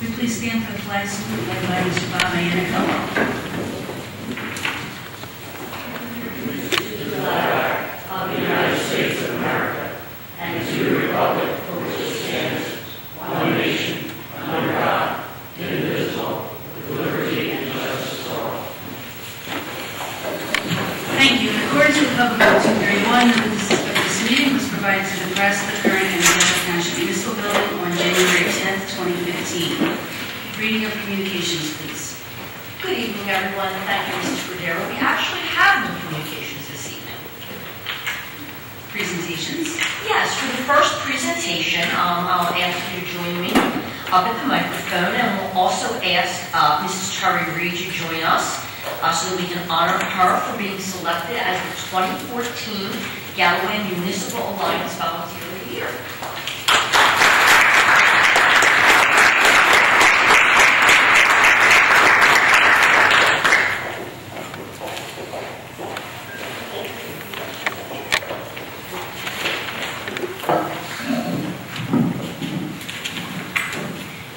Would you please stand for the flag salute led by Mr. Bob Iannico? To the flag of the United States of America and to the republic for which it stands, one nation, under God, indivisible, with liberty and justice for all. Thank you. In accordance with Public Law 231, this meeting was provided to the press, the current and the Township Municipal Building on January 10th, 2015. Reading of communications, please. Good evening, everyone. Thank you, Mrs. Cordero. We actually have no communications this evening. Presentations? Yes, for the first presentation, I'll ask you to join me up at the microphone, and we'll also ask Mrs. Terry Reed to join us so that we can honor her for being selected as the 2014 Galloway Municipal Alliance Volunteer of the Year.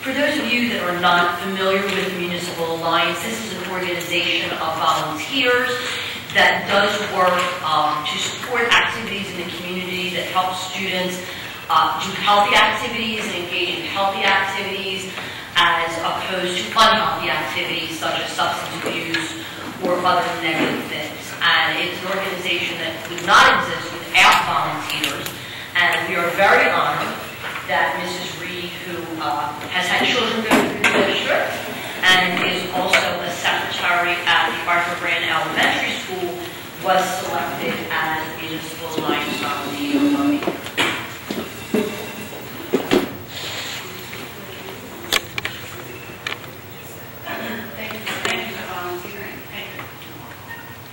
For those of you that are not familiar with the Municipal Alliance, this is an organization of volunteers that does work to support activities in the community that help students do healthy activities and engage in healthy activities as opposed to unhealthy activities such as substance abuse or other negative things. And it's an organization that would not exist without volunteers, and we are very honored that Mrs. Reed, who has had children go through the district and is also a secretary at the Arthur Brand Elementary School, was selected as Municipal Alliance Volunteer of the Year. Thank you for volunteering. Thank you.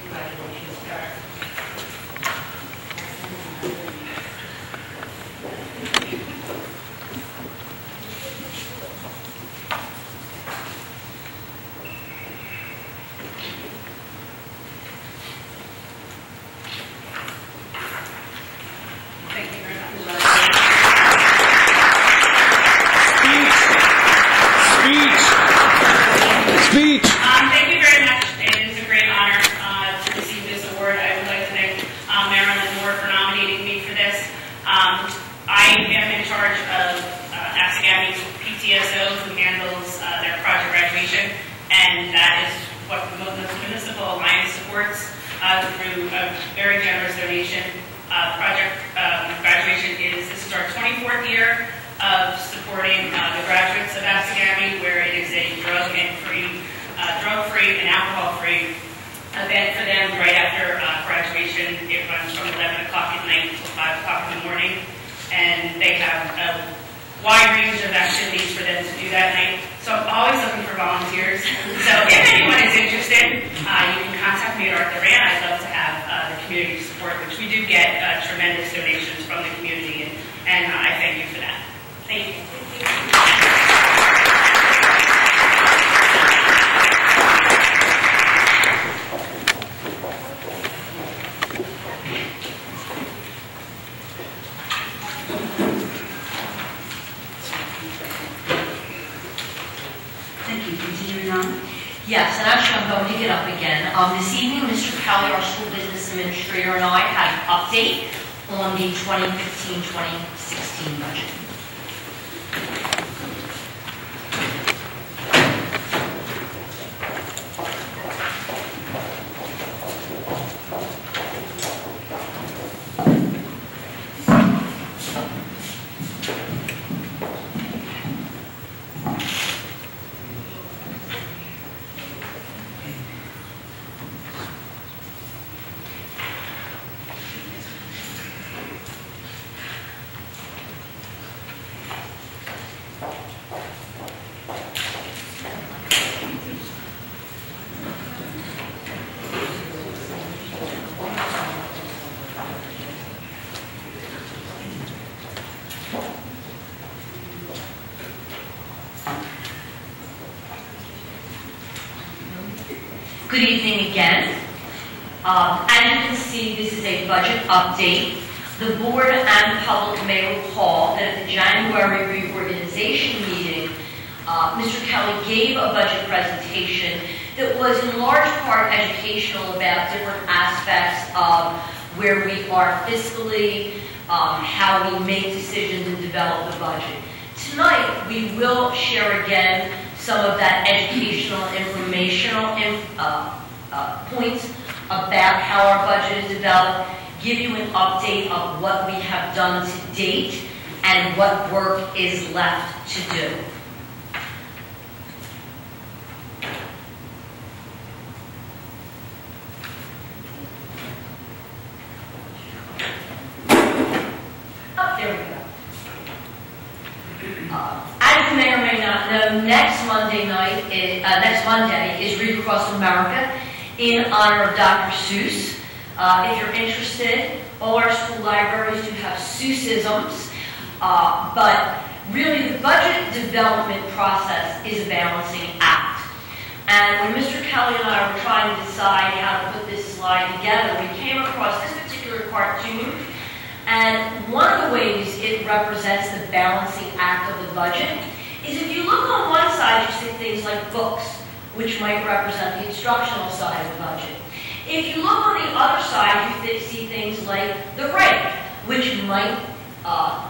Congratulations, Sarah. Thank you very much. Speech. Thank you very much. It is a great honor to receive this award. I would like to thank Marilyn Moore for nominating me for this. I am in charge of Absegami's PTSO, who handles their project graduation, and that is what the Municipal Alliance supports through a very generous donation. Project graduation this is our 24th year of supporting the graduates of Absegami, where it is a drug-free and alcohol-free event for them right after graduation. It runs from 11 o'clock at night until 5 o'clock in the morning, and they have a wide range of activities for them to do that night. So I'm always looking for volunteers. So if anyone is interested, you can contact me at Arthur Brand. I'd love to have the community support, which we do get tremendous donations from the community, and I thank you for that. Thank you. Thank you. Continuing on. Yes, and actually I'm going to get up again. This evening, Mr. Kelly, our school business administrator, and I had an update on the 2015-2016 budget. Good evening again. As you can see, this is a budget update. The board and the public may recall that at the January reorganization meeting, Mr. Kelly gave a budget presentation that was in large part educational about different aspects of where we are fiscally, how we make decisions and develop the budget. Tonight, we will share again some of that educational, informational points about how our budget is developed, give you an update of what we have done to date and what work is left to do. Oh, there we go. As you may or may not know, next Monday is Read Across America in honor of Dr. Seuss. If you're interested, all our school libraries do have Seussisms, but really the budget development process is a balancing act. And when Mr. Kelly and I were trying to decide how to put this slide together, we came across this particular cartoon. And one of the ways it represents the balancing act of the budget is if you look on one side, you see things like books, which might represent the instructional side of the budget. If you look on the other side, you see things like the rate, which might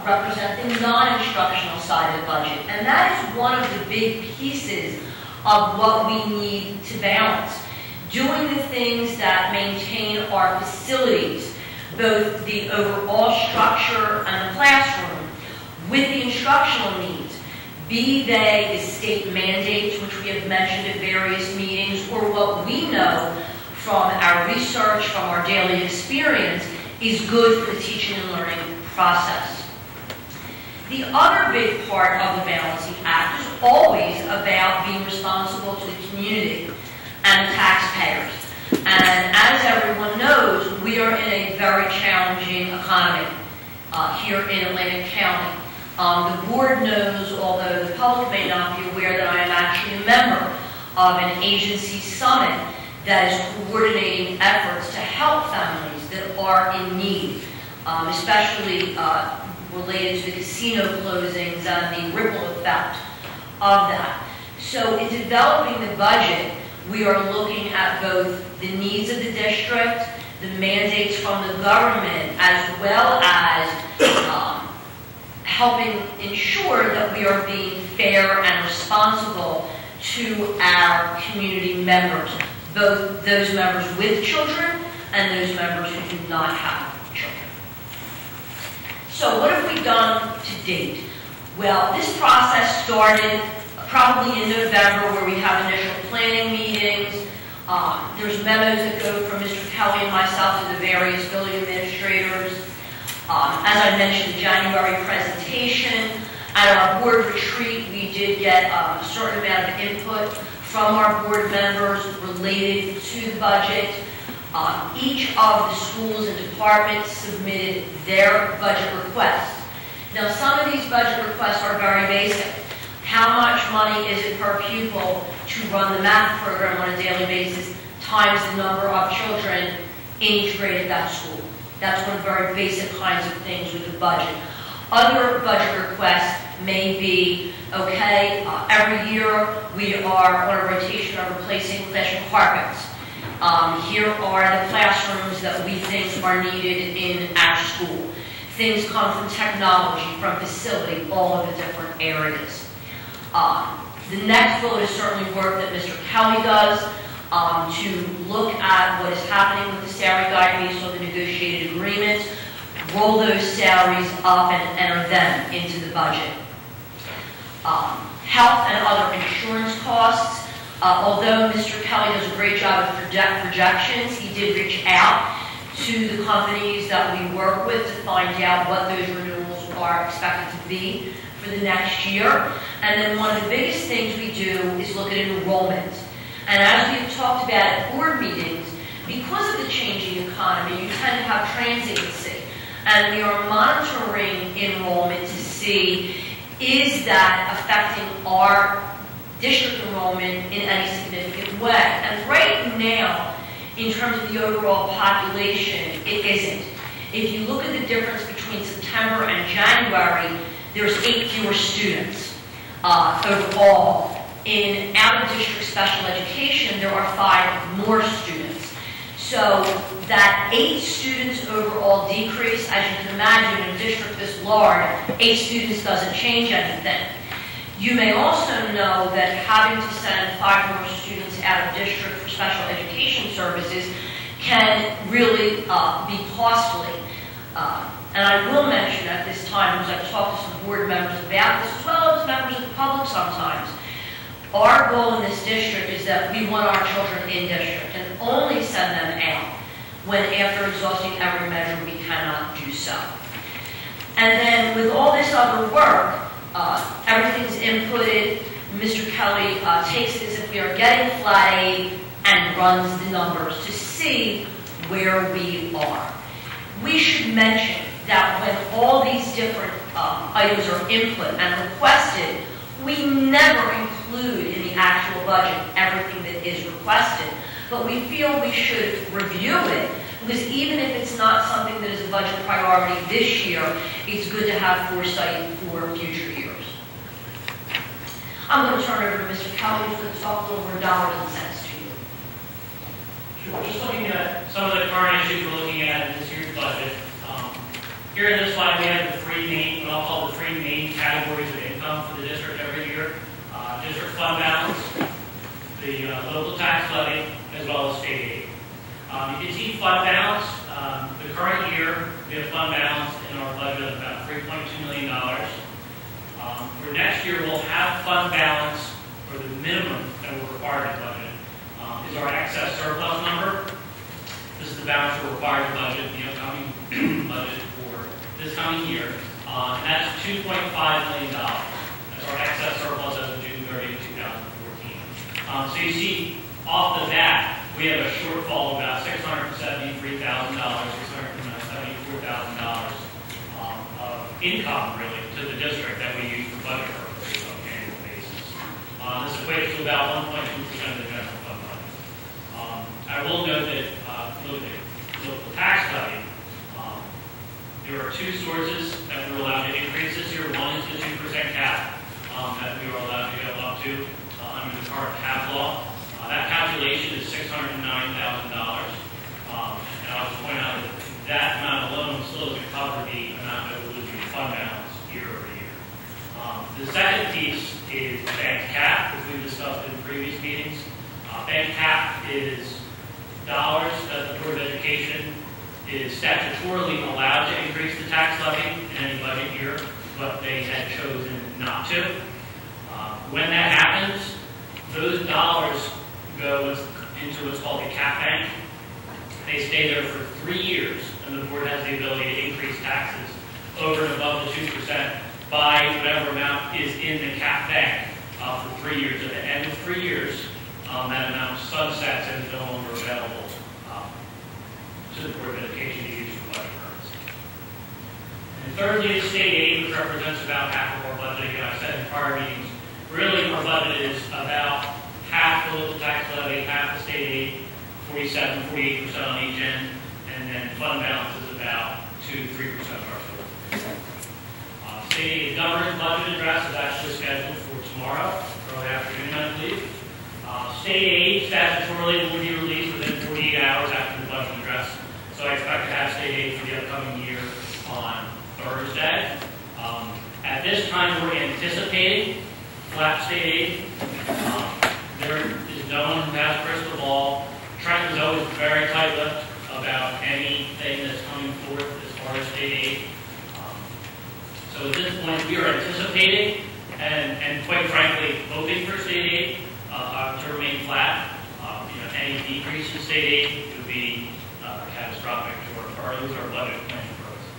represent the non-instructional side of the budget. And that is one of the big pieces of what we need to balance. Doing the things that maintain our facilities, both the overall structure and the classroom, with the instructional needs, be they the state mandates, which we have mentioned at various meetings, or what we know from our research, from our daily experience, is good for the teaching and learning process. The other big part of the balancing act is always about being responsible to the community and the taxpayers. And as everyone knows, we are in a very challenging economy here in Atlantic County. The board knows, although the public may not be aware, that I am actually a member of an agency summit that is coordinating efforts to help families that are in need, especially related to the casino closings and the ripple effect of that. So in developing the budget, we are looking at both the needs of the district, the mandates from the government, as well as helping ensure that we are being fair and responsible to our community members, both those members with children and those members who do not have children. So what have we done to date? Well, this process started probably in November, where we have initial planning meetings. There's memos that go from Mr. Kelly and myself to the various building administrators. As I mentioned, the January presentation. At our board retreat, we did get a certain amount of input from our board members related to the budget. Each of the schools and departments submitted their budget requests. Now, some of these budget requests are very basic. How much money is it per pupil to run the math program on a daily basis times the number of children in each grade at that school? That's one of the very basic kinds of things with the budget. Other budget requests may be, okay, every year we are on a rotation of replacing classroom carpets. Here are the classrooms that we think are needed in our school. Things come from technology, from facility, all of the different areas. The next vote is certainly work that Mr. Kelly does to look at what is happening with the salary guide based on the negotiated agreements, roll those salaries up and enter them into the budget. Health and other insurance costs. Although Mr. Kelly does a great job of projections, he did reach out to the companies that we work with to find out what those renewals are expected to be for the next year. And then one of the biggest things we do is look at enrollment. And as we've talked about at board meetings, because of the changing economy, you tend to have transiency. And we are monitoring enrollment to see, is that affecting our district enrollment in any significant way? And right now, in terms of the overall population, it isn't. If you look at the difference between September and January, there's 8 fewer students. overall. In out-of-district special education, there are 5 more students. So that 8 students overall decrease, as you can imagine, in a district this large, 8 students doesn't change anything. You may also know that having to send 5 more students out of district for special education services can really be costly. And I will mention at this time, because I've talked to some board members about this, as well as members of the public sometimes, our goal in this district is that we want our children in district and only send them out when, after exhausting every measure, we cannot do so. And then with all this other work, everything's inputted. Mr. Kelly takes it as if we are getting flat aid and runs the numbers to see where we are. We should mention that when all these different items are input and requested, we never include in the actual budget everything that is requested, but we feel we should review it, because even if it's not something that is a budget priority this year, it's good to have foresight for future years. I'm going to turn it over to Mr. Kelly, who's going to talk a little more dollars and cents to you. Sure. Just looking at some of the current issues we're looking at in this year's budget. Here in this slide, we have the 3 main, what I'll call the 3 main categories of income for the district every year. District fund balance, the local tax levy, as well as state aid. You can see fund balance. The current year, we have fund balance in our budget of about $3.2 million. For next year, we'll have fund balance, or the minimum that we're required to budget, is our excess surplus number. This is the balance we're required to budget in the upcoming budget for this coming year. And that's $2.5 million. That's our excess surplus as of June 30, 2014. So you see, off the bat, we have a shortfall of about $673,000, $674,000 of income, really, to the district that we use for budget purposes on an annual basis. This equates to about 1.2% of the general fund budget. I will note that, local tax levy, there are 2 sources that we're allowed to increase this year. One is the 2% cap that we are allowed to go up to under the current cap law. That calculation is $609,000. And I'll just point out that that amount alone still doesn't cover the amount that we're losing in fund balance year over year. The second piece is bank cap, which we've discussed in previous meetings. Bank cap is dollars that the Board of Education is statutorily allowed to increase the tax levy in any budget year, but they had chosen not to. When that happens, those dollars go into what's called the cap bank. They stay there for 3 years, and the board has the ability to increase taxes over and above the 2% by whatever amount is in the cap bank for 3 years. At the end of 3 years, that amount sunsets and is no longer available to the Board of Education to use for budget purposes. And thirdly, the state aid, which represents about half of our budget. Again, I said in prior meetings, really our budget is about half the local tax levy, half the state aid, 47–48% on each end, and then fund balance is about 2–3% of our total. State aid governor's budget address is actually scheduled for tomorrow, early afternoon, I believe. State aid statutorily will be released within 48 hours after the budget address, so I expect to have state aid for the upcoming year on Thursday. At this time, we're anticipating flat state aid. There is no one who has a crystal ball. Trent is always very tight-lipped about anything that's coming forth as far as state aid. So at this point, we are anticipating and quite frankly hoping for state aid to remain flat. Any decrease in state aid would be catastrophic to our budget planning purposes.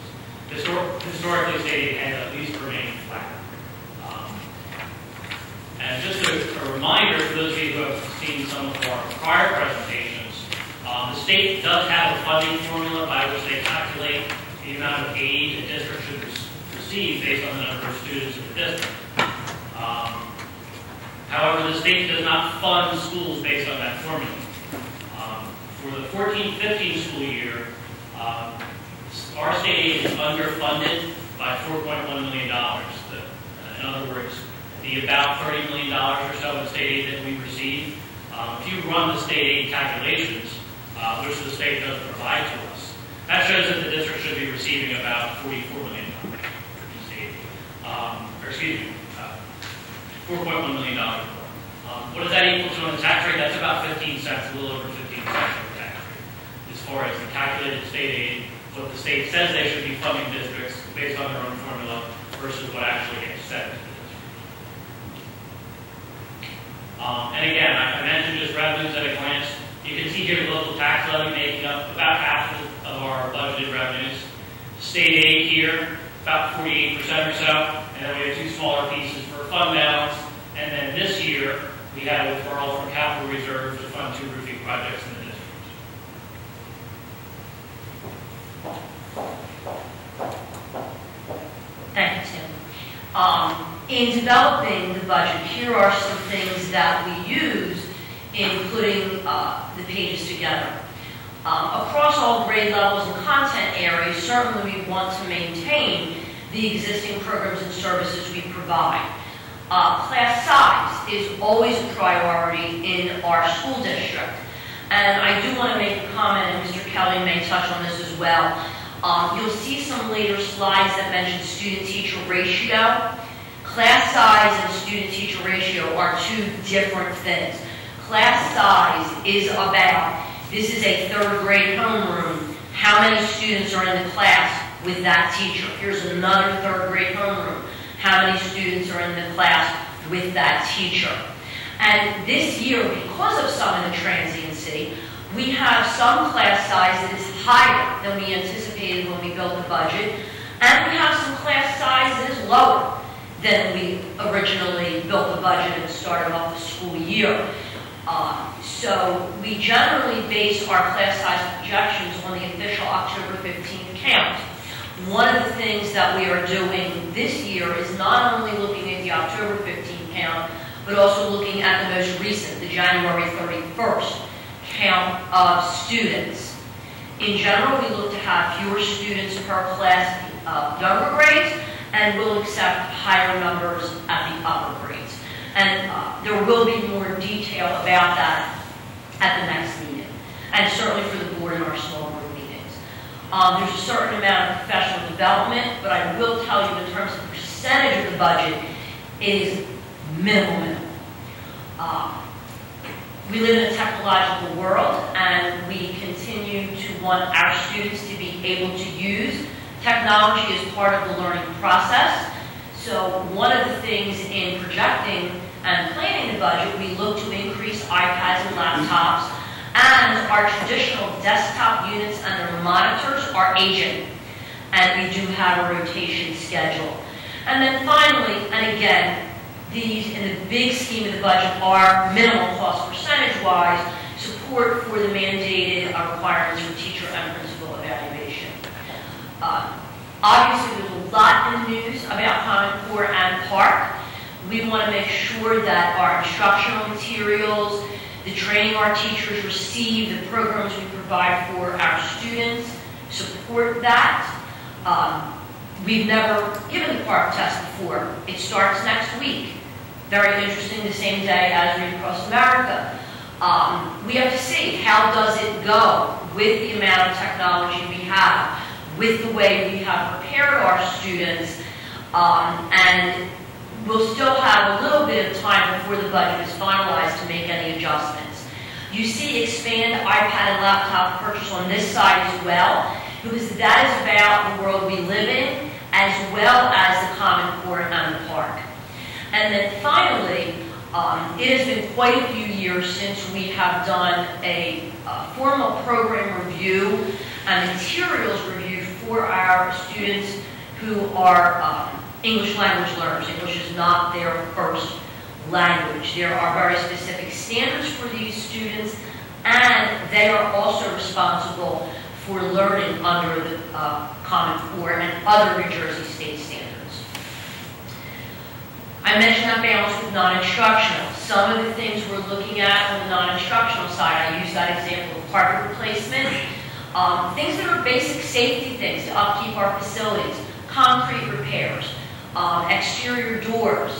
Historically, state aid has at least remained flat. And just a reminder for those of you who have seen some of our prior presentations, the state does have a funding formula by which they calculate the amount of aid a district should receive based on the number of students in the district. However, the state does not fund schools based on that formula. For the 14-15 school year, our state aid is underfunded by $4.1 million. In other words, at the about $30 million or so in state aid that we receive. If you run the state aid calculations, which the state does provide to us, that shows that the district should be receiving about $44 million in state aid. $4.1 million more. What does that equal to on the tax rate? That's about 15 cents, a little over 15 cents on the tax rate. As far as the calculated state aid, what the state says they should be funding districts based on their own formula versus what actually gets sent to the district. And again, I mentioned just revenues at a glance. You can see here the local tax levy making up about half of our budgeted revenues. State aid here, about 48% or so. And then we have two smaller pieces for fund balance. And then this year, we had a withdrawal from capital reserve to fund 2 roofing projects in the district. Thank you, Tim. In developing the budget, here are some things that we use in putting the pages together. Across all grade levels and content areas, certainly we want to maintain the existing programs and services we provide. Class size is always a priority in our school district. And I do want to make a comment, and Mr. Kelly may touch on this as well. You'll see some later slides that mention student-teacher ratio. Class size and student-teacher ratio are 2 different things. Class size is about, this is a 3rd grade homeroom, how many students are in the class with that teacher. Here's another 3rd grade homeroom, how many students are in the class with that teacher. And this year, because of some of the transiency, we have some class size that is higher than we anticipated when we built the budget, and we have some class size that is lower than we originally built the budget and started off the school year. So we generally base our class size projections on the official October 15th count. One of the things that we are doing this year is not only looking at the October 15th count, but also looking at the most recent, the January 31st count of students. In general, we look to have fewer students per class younger grades, and we'll accept higher numbers at the upper grades. And there will be more detail about that at the next meeting, and certainly for the board in our small group meetings. There's a certain amount of professional development, but I will tell you in terms of the percentage of the budget, it is minimal. We live in a technological world, and we continue to want our students to be able to use technology as part of the learning process. So one of the things in projecting and planning the budget, we look to increase iPads and laptops, and our traditional desktop units and their monitors are aging, and we do have a rotation schedule. And then finally, and again, these, in the big scheme of the budget, are minimal cost percentage-wise, support for the mandated requirements for teacher and principal evaluation. Obviously, there's a lot in the news about Common Core and Park. We want to make sure that our instructional materials, the training our teachers receive, the programs we provide for our students support that. We've never given the Park test before. It starts next week. Very interesting, the same day as Read Across America. We have to see how does it go with the amount of technology we have, with the way we have prepared our students, and we'll still have a little bit of time before the budget is finalized to make any adjustments. You see expand iPad and laptop purchase on this side as well, because that is about the world we live in, as well as the Common Core and the Park. And then finally, it has been quite a few years since we have done a formal program review and materials review for our students who are English language learners. English is not their first language. There are very specific standards for these students, and they are also responsible for learning under the Common Core and other New Jersey state standards. I mentioned that balance with non-instructional. Some of the things we're looking at on the non-instructional side, I use that example of carpet replacement, things that are basic safety things to upkeep our facilities, concrete repairs, exterior doors.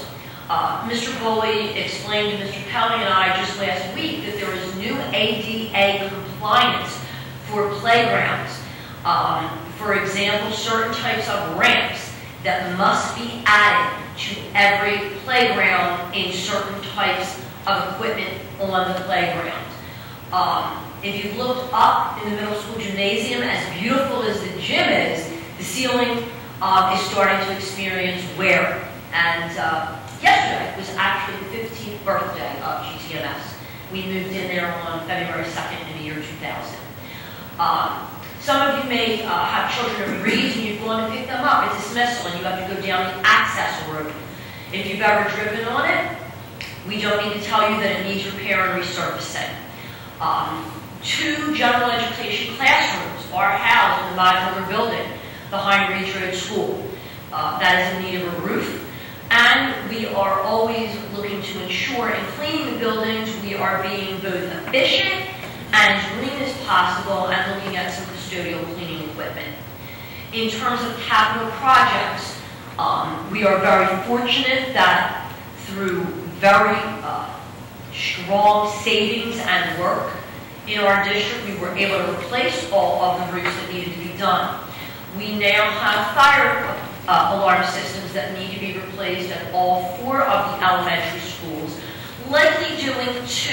Mr. BOE explained to Mr. Pelling and I just last week that there is new ADA compliance for playgrounds. For example, certain types of ramps that must be added to every playground in certain types of equipment on the playground. If you've looked up in the middle school gymnasium, as beautiful as the gym is, the ceiling is starting to experience wear. And yesterday was actually the 15th birthday of GTMS. We moved in there on February 2nd in the year 2000. Some of you may have children of Breeze and you've gone to pick them up at dismissal and you have to go down the access road. If you've ever driven on it, we don't need to tell you that it needs repair and resurfacing. 2 general education classrooms are housed in the modular building behind Reach Road School. That is in need of a roof. And we are always looking to ensure in cleaning the buildings we are being both efficient and as green as possible and looking at some custodial cleaning equipment. In terms of capital projects, we are very fortunate that through very strong savings and work in our district, we were able to replace all of the roofs that needed to be done. We now have fire alarm systems that need to be replaced at all 4 of the elementary schools, likely doing 2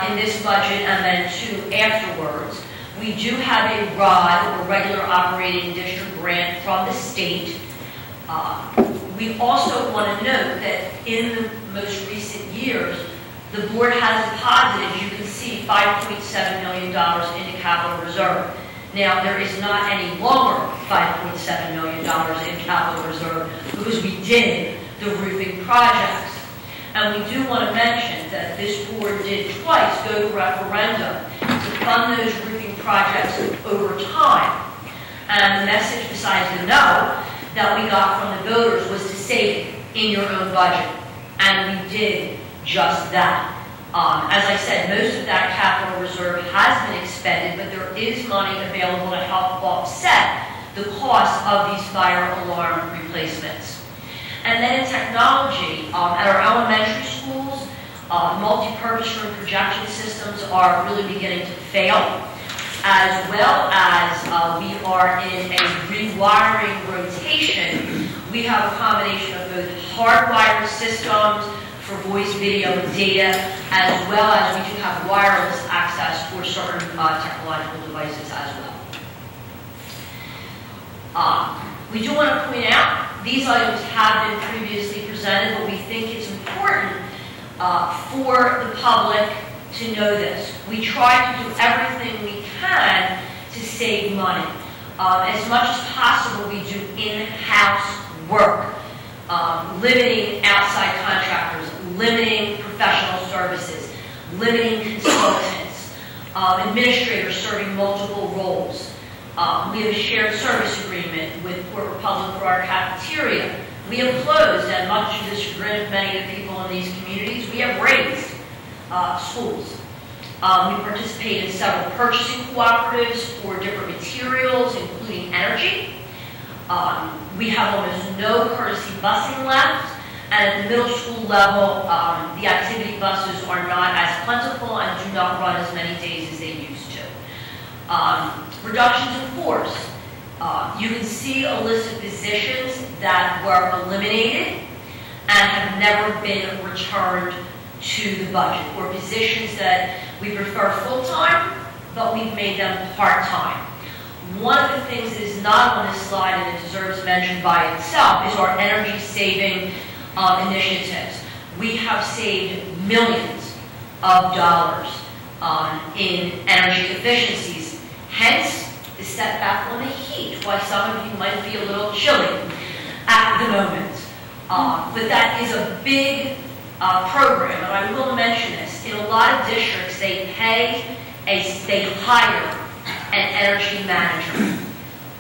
in this budget and then 2 afterwards. We do have a ROD, or Regular Operating District grant, from the state. We also want to note that in the most recent years, the board has deposited, as you can see, $5.7 million into capital reserve. Now, there is not any longer $5.7 million in capital reserve because we did the roofing projects. And we do want to mention that this board did twice go to referendum to fund those roofing projects over time. And the message, besides the no, that we got from the voters was to save it in your own budget. And we did just that. As I said, most of that capital reserve has been expended, but there is money available to help offset the cost of these fire alarm replacements. And then in technology, at our elementary schools, multi-purpose room projection systems are really beginning to fail, as well as we are in a rewiring rotation. We have a combination of both hardwired systems for voice, video, and data, as well as we do have wireless access for certain technological devices as well. We do want to point out, these items have been previously presented, but we think it's important for the public to know this. We try to do everything we can to save money. As much as possible, we do in-house work, limiting outside contractors, limiting professional services, limiting consultants, administrators serving multiple roles. We have a shared service agreement with Port Republic for our cafeteria. We have closed, and much to the chagrin of many of the people in these communities, we have raised schools. We participate in several purchasing cooperatives for different materials, including energy. We have almost no courtesy busing left, and at the middle school level, the activity buses are not as plentiful and do not run as many days as they used to. Reductions in force. You can see a list of positions that were eliminated and have never been returned to the budget, or positions that we prefer full-time, but we've made them part-time. One of the things that is not on this slide and it deserves mention by itself is our energy-saving initiatives. We have saved millions of dollars in energy efficiencies, hence the setback on the heat, why some of you might be a little chilly at the moment. But that is a big program, and I will mention this. In a lot of districts, they hire an energy manager.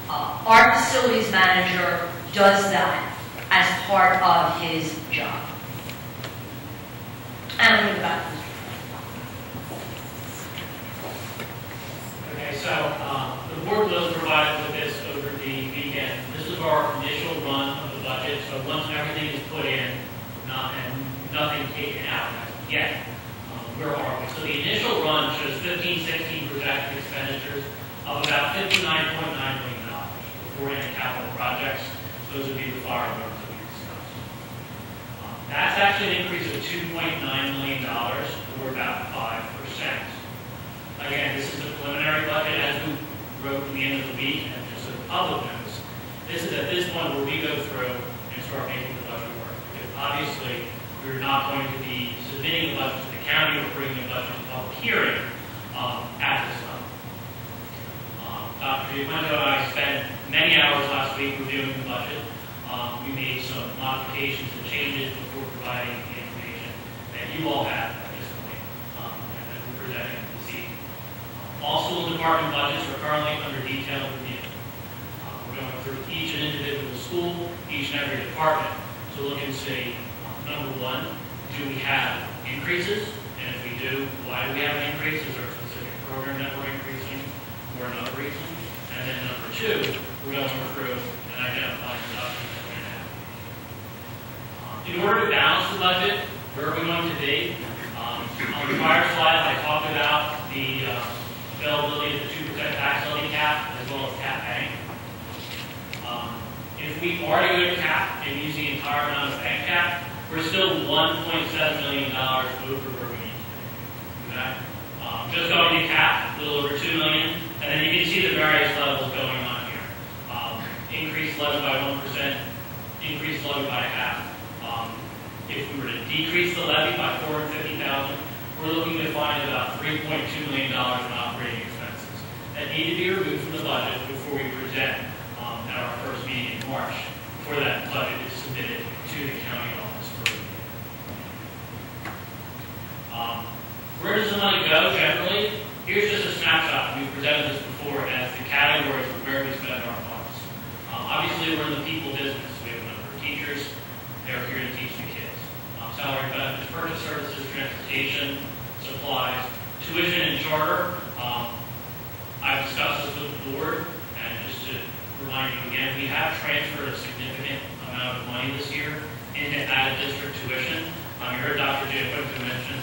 Our facilities manager does that as part of his job. And I'm going to go back to Mr. Okay, so the board was provided with this over the weekend. This is our initial run of the budget, so once everything is put in, nothing taken out yet. Where are we? So the initial run shows 15-16 projected expenditures of about $59.9 million before any capital projects. Those would be the fire alarms that we discussed. That's actually an increase of $2.9 million, or about 5%. Again, this is a preliminary budget, as we wrote at the end of the week, and just so the public knows. This is at this point where we go through and start making the budget work. Because obviously, we're not going to be submitting the budget to the county or bringing the budget to public hearing at this time. Dr. Giaquinto and I spent many hours last week reviewing the budget. We made some modifications and changes before providing the information that you all have at this point, and that we're presenting this evening. All school department budgets are currently under detailed review. We're going through each individual school, each and every department, to look and see, number one, do we have increases? And if we do, why do we have an increase? Is there a specific program that we're increasing or another reason? And then number two, we're going through and identifying reductions that we have. In order to balance the budget, where are we going to be? On the prior slide, I talked about the availability of the 2% tax levy cap as well as cap bank. If we are to go to cap and use the entire amount of bank cap, we're still $1.7 million over where we need to be. Okay? Just going to cap, a little over $2 million, and then you can see the various levels going on here. Increased levy by 1%, increased levy by half. If we were to decrease the levy by $450,000, we're looking to find about $3.2 million in operating expenses that need to be removed from the budget before we present at our first meeting in March, before that budget is submitted to the county office for review. Where does the money go generally? Here's just a snapshot. We've presented this before as the categories of where we spend our funds. Obviously, we're in the people business. We have a number of teachers. They're here to teach the kids. Salary, benefits, purchase services, transportation, supplies, tuition and charter. I've discussed this with the board, and just to remind you again, we have transferred a significant amount of money this year into out-of-district tuition. You heard Dr. Giaquinto mention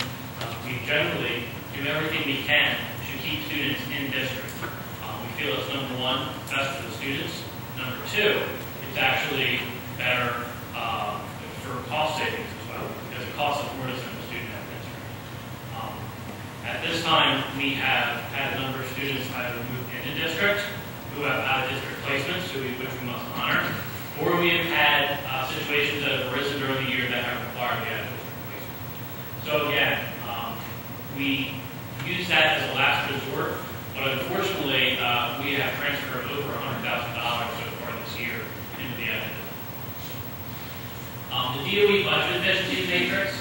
we generally do everything we can to keep students in district. We feel it's number one, best for the students. Number two, it's actually better for cost savings as well, because it costs us more to send a student out of district. At this time, we have had a number of students either moved into district who have out-of-district placements, which we must honor, or we have had situations that have arisen during the year that have required the out-of-district placement. So again, we use that as a last resort, but unfortunately, we have transferred over $100,000 so far this year into the out-of-district. The DOE budget efficiency matrix,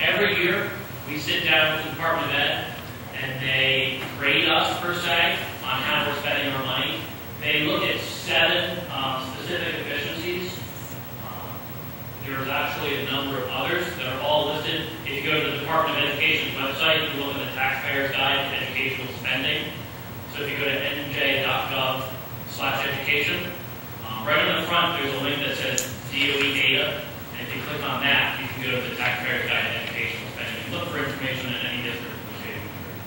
every year we sit down with the Department of Ed and they grade us, per se, on how we're spending our money. They look at 7 specific efficiencies. There's actually a number of others that are all listed. If you go to the Department of Education's website, you can look at the Taxpayer's Guide to Educational Spending. So if you go to nj.gov/education, right on the front there's a link that says DOE data. And if you click on that, you can go to the Taxpayer's Guide to Educational Spending and look for information in any district in the state of New Jersey.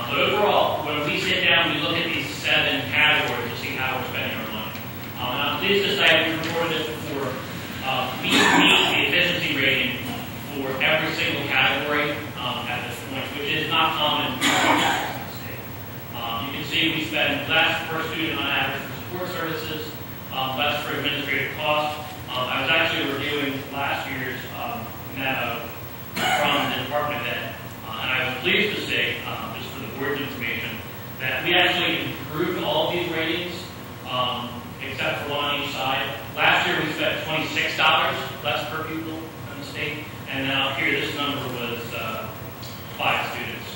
But overall, when we sit down, we look at these 7 categories to see how we're spending our money. And I'm pleased to say, we've reported this before, we meet the efficiency rating for every single category at this point, which is not common in the state. You can see we spend less per student on average for support services, less for administrative costs. I was actually reviewing last year's memo from the Department of Ed, and I was pleased to say, just for the board's information, that we actually improved all of these ratings, except for one on each side. Last year we spent $26 less per pupil in the state, and now here this number was 5 students.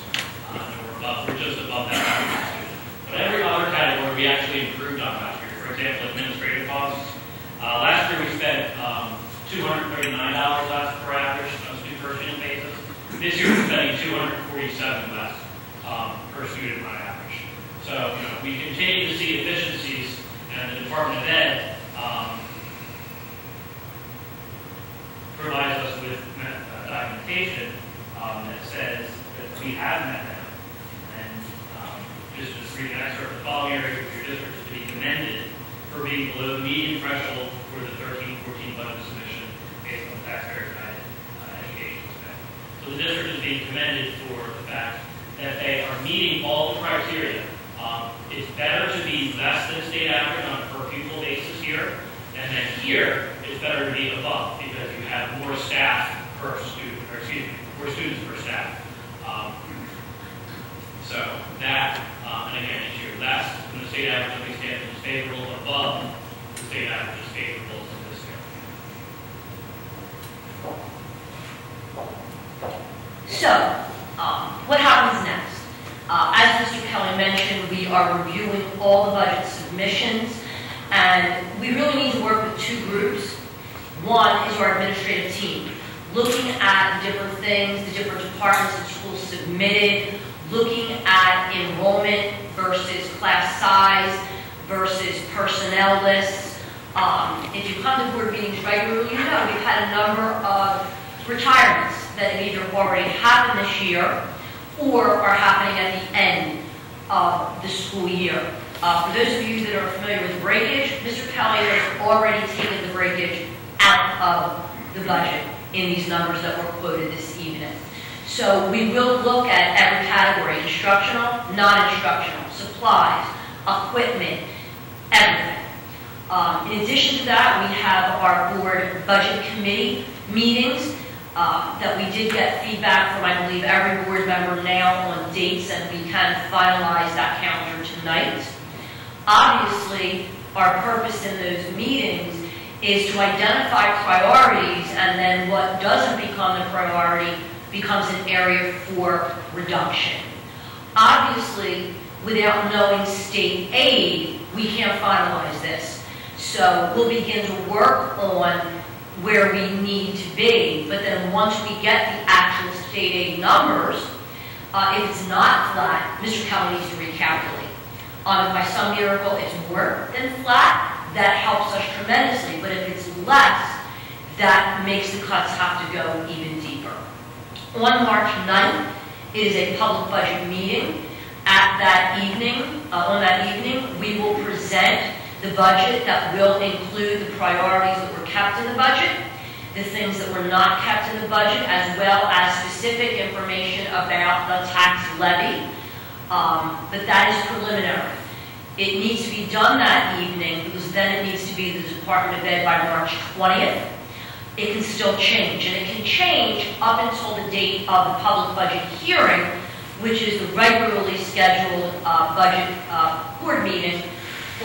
We're just above that average student. But every other category we actually improved on last year. For example, administrative costs. Last year we spent $239 less per average on a per-student basis. This year we're spending $247 less per student on average. So we continue to see efficiencies, and the Department of Ed provides be below the median threshold for the 13-14 budget submission based on taxpayer guided education spend. So the district is being commended for the fact that they are meeting all the criteria. It's better to be less than state average on a per pupil basis here, and then here it's better to be above because you have more staff per student, or excuse me, more students per staff. So that, and again, if you're less than the state average of these standards is favorable, above the state average is favorable to this scale. So, what happens next? As Mr. Kelly mentioned, we are reviewing all the budget submissions, and we really need to work with two groups. One is our administrative team, looking at the different things, the different departments that schools submitted, looking at enrollment versus class size versus personnel lists. If you come to board meetings regularly, you know we've had a number of retirements that have either already happened this year or are happening at the end of the school year. For those of you that are familiar with breakage, Mr. Kelly has already taken the breakage out of the budget in these numbers that were quoted this evening. So we will look at every category: instructional, non-instructional, supplies, equipment, everything. In addition to that, we have our board budget committee meetings that we did get feedback from, I believe, every board member now on dates, and we can finalize that calendar tonight. Obviously, our purpose in those meetings is to identify priorities, and then what doesn't become a priority becomes an area for reduction. Obviously, without knowing state aid, we can't finalize this. So we'll begin to work on where we need to be, but then once we get the actual state aid numbers, if it's not flat, Mr. Kelly needs to recalculate. If by some miracle it's more than flat, that helps us tremendously, but if it's less, that makes the cuts have to go even deeper. On March 9th, it is a public budget meeting. On that evening, we will present the budget that will include the priorities that were kept in the budget, the things that were not kept in the budget, as well as specific information about the tax levy. But that is preliminary. It needs to be done that evening because then it needs to be the Department of Ed by March 20th. It can still change, and it can change up until the date of the public budget hearing, which is the regularly scheduled budget board meeting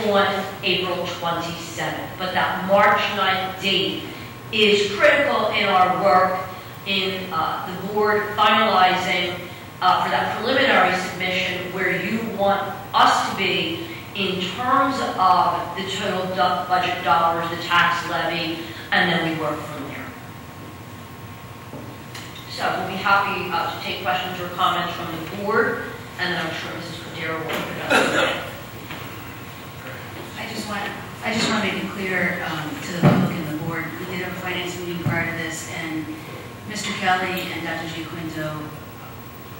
on April 27th. But that March 9th date is critical in our work in the board finalizing for that preliminary submission where you want us to be in terms of the total budget dollars, the tax levy, and then we work from there. So we'll be happy to take questions or comments from the board, and then I'm sure Mrs. Cordero will open it up. I just want to make it clear to the public and the board. We did have a finance meeting prior to this, and Mr. Kelly and Dr. Giaquinto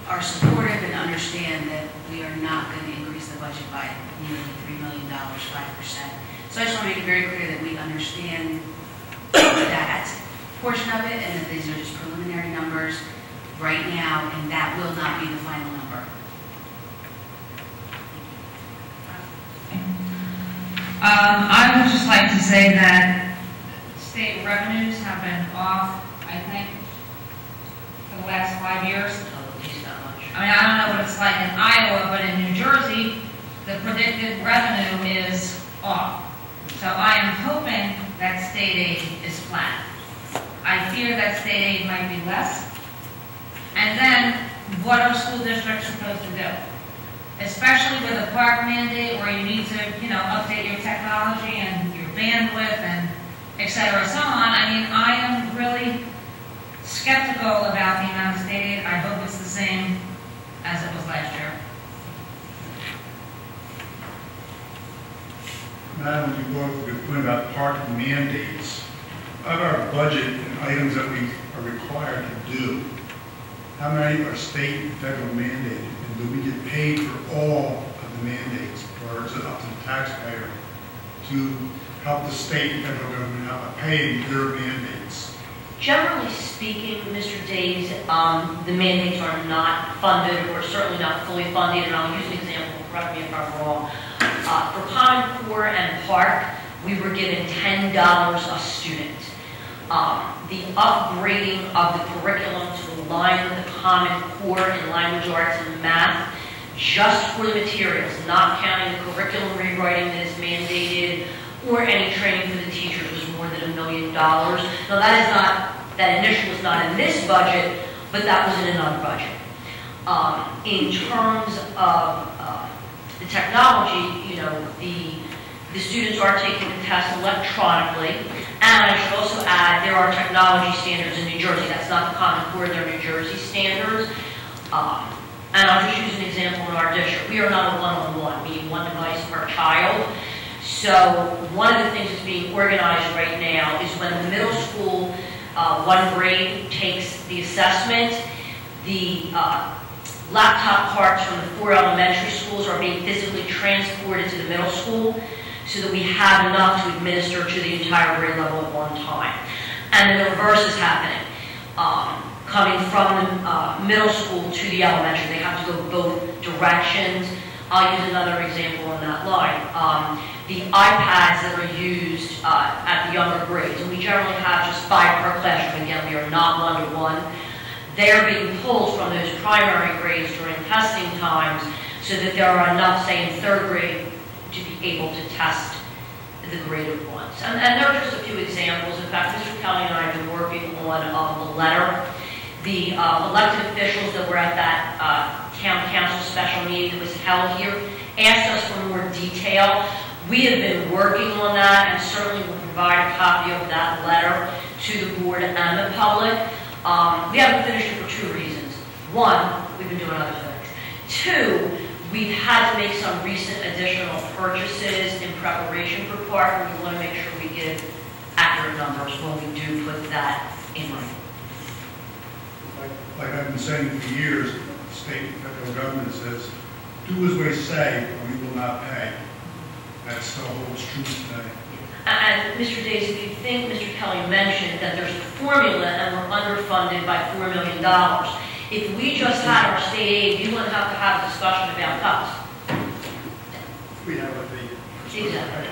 are supportive and understand that we are not going to increase the budget by nearly $3 million, 5%. So I just want to make it very clear that we understand that portion of it, and that these are just preliminary numbers right now, and that will not be the final number. I would just like to say that state revenues have been off, I think, for the last 5 years. I mean, I don't know what it's like in Iowa, but in New Jersey, the predicted revenue is off. So I am hoping that state aid is flat. I fear that state aid might be less. And then, what are school districts supposed to do? Especially with a park mandate where you need to, update your technology and your bandwidth and et cetera, so on. I mean, I am really skeptical about the amount of state aid. I hope it's the same as it was last year. Madam, you brought up a good point about park mandates. Of our budget and items that we are required to do, how many are state and federal mandated? And do we get paid for all of the mandates, or is it up to the taxpayer to help the state and federal government out by paying their mandates? Generally speaking, Mr. Days, the mandates are not funded, or certainly not fully funded, and I'll use an example, correct me if I'm wrong. For Common Core and Park, we were given $10 a student. The upgrading of the curriculum to align with the Common Core in language arts and math, just for the materials, not counting the curriculum rewriting that is mandated, or any training for the teachers, was more than $1 million. Now that initial was not in this budget, but that was in another budget. In terms of the technology, the students are taking the test electronically, and I should also add there are technology standards in New Jersey. That's not the Common Core, they're New Jersey standards. And I'll just use an example in our district. We are not a one-on-one, meaning one device per child. So one of the things that's being organized right now is when the middle school, one grade takes the assessment, the laptop carts from the 4 elementary schools are being physically transported to the middle school so that we have enough to administer to the entire grade level at one time. And the reverse is happening. Coming from the middle school to the elementary, they have to go both directions. I'll use another example on that line. The iPads that are used at the younger grades, and we generally have just 5 per classroom. Again, we are not one-to-one. They're being pulled from those primary grades during testing times so that there are enough, say, in 3rd grade to be able to test the grade at once. And there are just a few examples. In fact, Mr. Kelly and I have been working on a letter. The elected officials that were at that town council special meeting that was held here asked us for more detail. We have been working on that and certainly will provide a copy of that letter to the board and the public. We haven't finished it for 2 reasons. 1, we've been doing other things. 2, we've had to make some recent additional purchases in preparation for Park, and we want to make sure we give accurate numbers when we do put that in writing. Like I've been saying for years, the state and federal government says, do as we say, or we will not pay. That still holds true today. And Mr. Days, if you think Mr. Kelly mentioned that there's a formula and we're underfunded by $4 million, if we just had our state aid, you wouldn't have to have a discussion about cuts. We have a big. Exactly.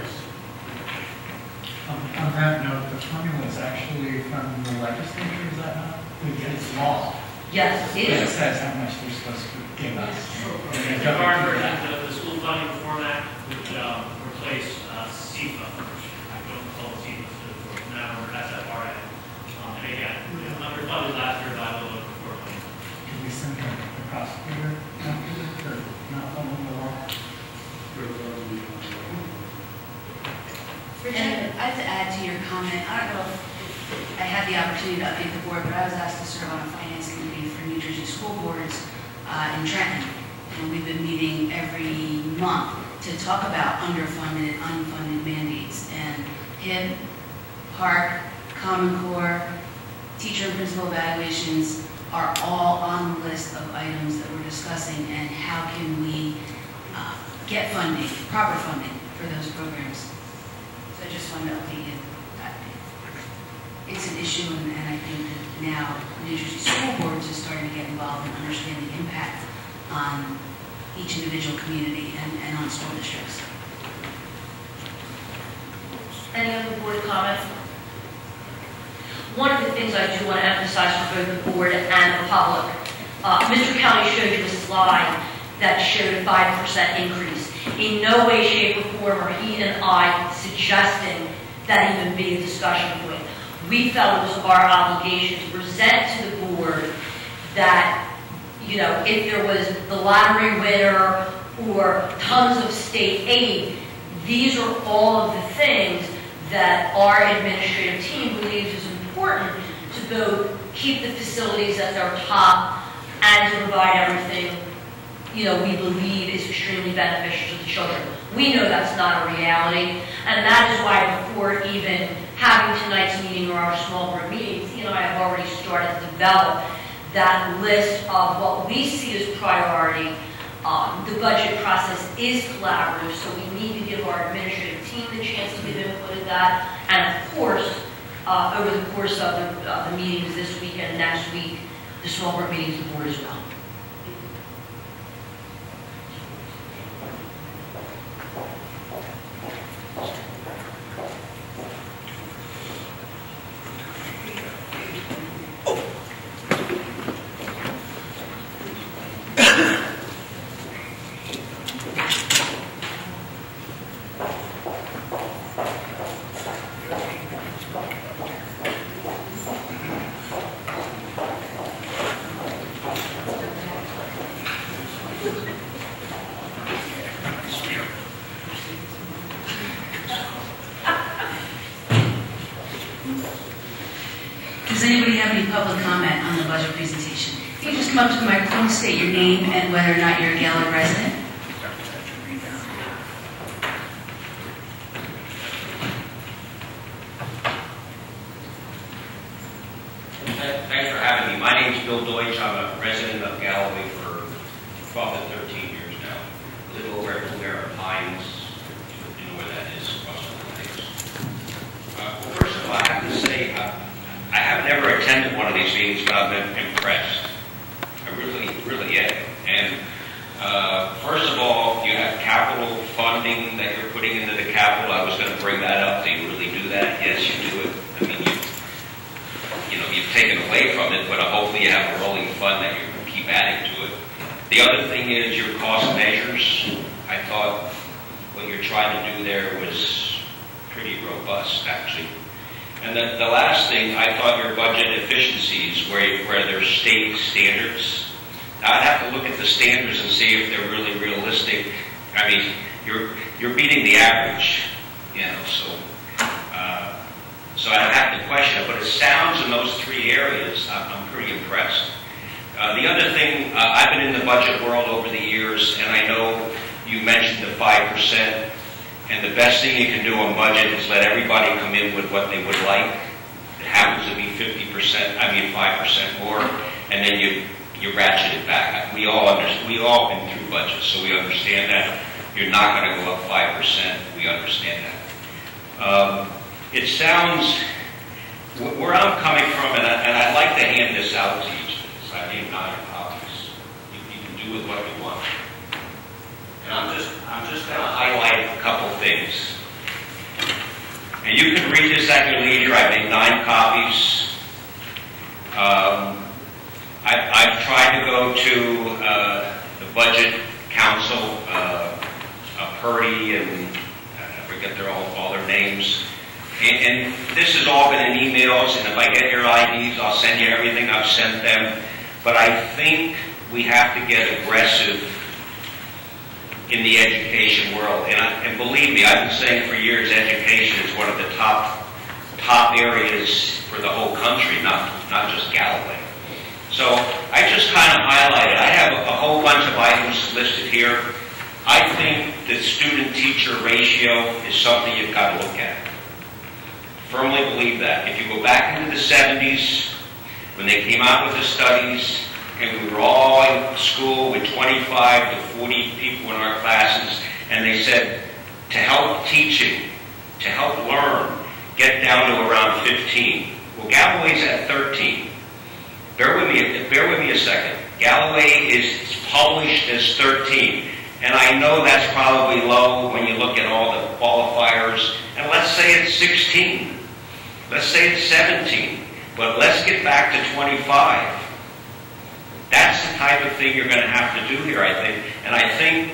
On that note, the formula is actually from the legislature, is that not? It's law. Yes, it It is. says how much they're supposed to give us. The school funding reform act would replace CFA. I don't call it CFA, so now we're SFRA. And again, underfunded last year by a little over $4 million. Can we send the prosecutor after this, or not following the law? And I'd like to add to your comment, I don't know if I had the opportunity to update the board, but I was asked to serve on a finance committee for New Jersey school boards in Trenton. And we've been meeting every month to talk about underfunded and unfunded mandates. And HIB, Park, Common Core, teacher and principal evaluations are all on the list of items that we're discussing, and how can we get funding, proper funding for those programs. So I just wanted to update you that it's an issue, and I think that now New Jersey school boards are starting to get involved and understand the impact on each individual community and on school districts. Any other board comments? One of the things I do want to emphasize for both the board and the public, Mr. Kelly showed you a slide that showed a 5% increase. In no way, shape, or form are he and I suggesting that even be a discussion point. We felt it was our obligation to present to the board that, if there was the lottery winner or tons of state aid, these are all of the things that our administrative team believes is important to both keep the facilities at their top and to provide everything we believe is extremely beneficial to the children. We know that's not a reality, and that is why before even having tonight's meeting or our small group meetings, he and I have already started to develop that list of what we see as priority. The budget process is collaborative, so we need to give our administrative team team the chance to give input at that. And of course, over the course of the meetings this week and next week, the small group meetings of the board as well. Does anybody have any public comment on the budget presentation? You just come up to the microphone, state your name and whether or not you're a Galloway resident. Thanks for having me. My name's Bill Deutsch. I'm a resident of Galloway for 12 to 13 years now. Live over at Blueberry Pines. You know where that is, across from the lakes. Well, first of all, I have to say, I have never attended one of these meetings, but I've been impressed. I really am. And first of all, you have capital funding that you're putting into the capital. I was going to bring that up. Do you really do that? Yes, you do it. I mean, you've taken away from it, but hopefully you have a rolling fund that you can keep adding to it. The other thing is your cost measures. I thought what you're trying to do there was pretty robust, actually. And the last thing, I thought your budget efficiencies, where there's state standards. Now, I'd have to look at the standards and see if they're really realistic. I mean, you're beating the average, so I'd have to question it. But it sounds in those three areas, I'm pretty impressed. The other thing, I've been in the budget world over the years, and I know you mentioned the 5%. And the best thing you can do on budget is let everybody come in with what they would like. It happens to be 5% more, and then you ratchet it back. We all been through budgets, so we understand that. You're not going to go up 5%. We understand that. It sounds, where I'm coming from, and I'd like to hand this out to each of us. I need 9 copies. You can do with what you want. And I'm just going to highlight a couple things. And you can read this at your leisure. I made 9 copies. I've tried to go to the Budget Council, Purdy, and I forget all their names. And this has all been in emails, and if I get your IDs, I'll send you everything I've sent them. But I think we have to get aggressive in the education world. And believe me, I've been saying for years, education is one of the top areas for the whole country, not just Galloway. So I just kind of highlighted. I have a whole bunch of items listed here. I think the student-teacher ratio is something you've got to look at. Firmly believe that. If you go back into the 70s, when they came out with the studies, and we were all in school with 25 to 40 people in our classes, and they said, to help teaching, to help learn, get down to around 15. Well, Galloway's at 13. Bear with me a second. Galloway is published as 13. And I know that's probably low when you look at all the qualifiers. And let's say it's 16. Let's say it's 17. But let's get back to 25. That's the type of thing you're going to have to do here, I think. And I think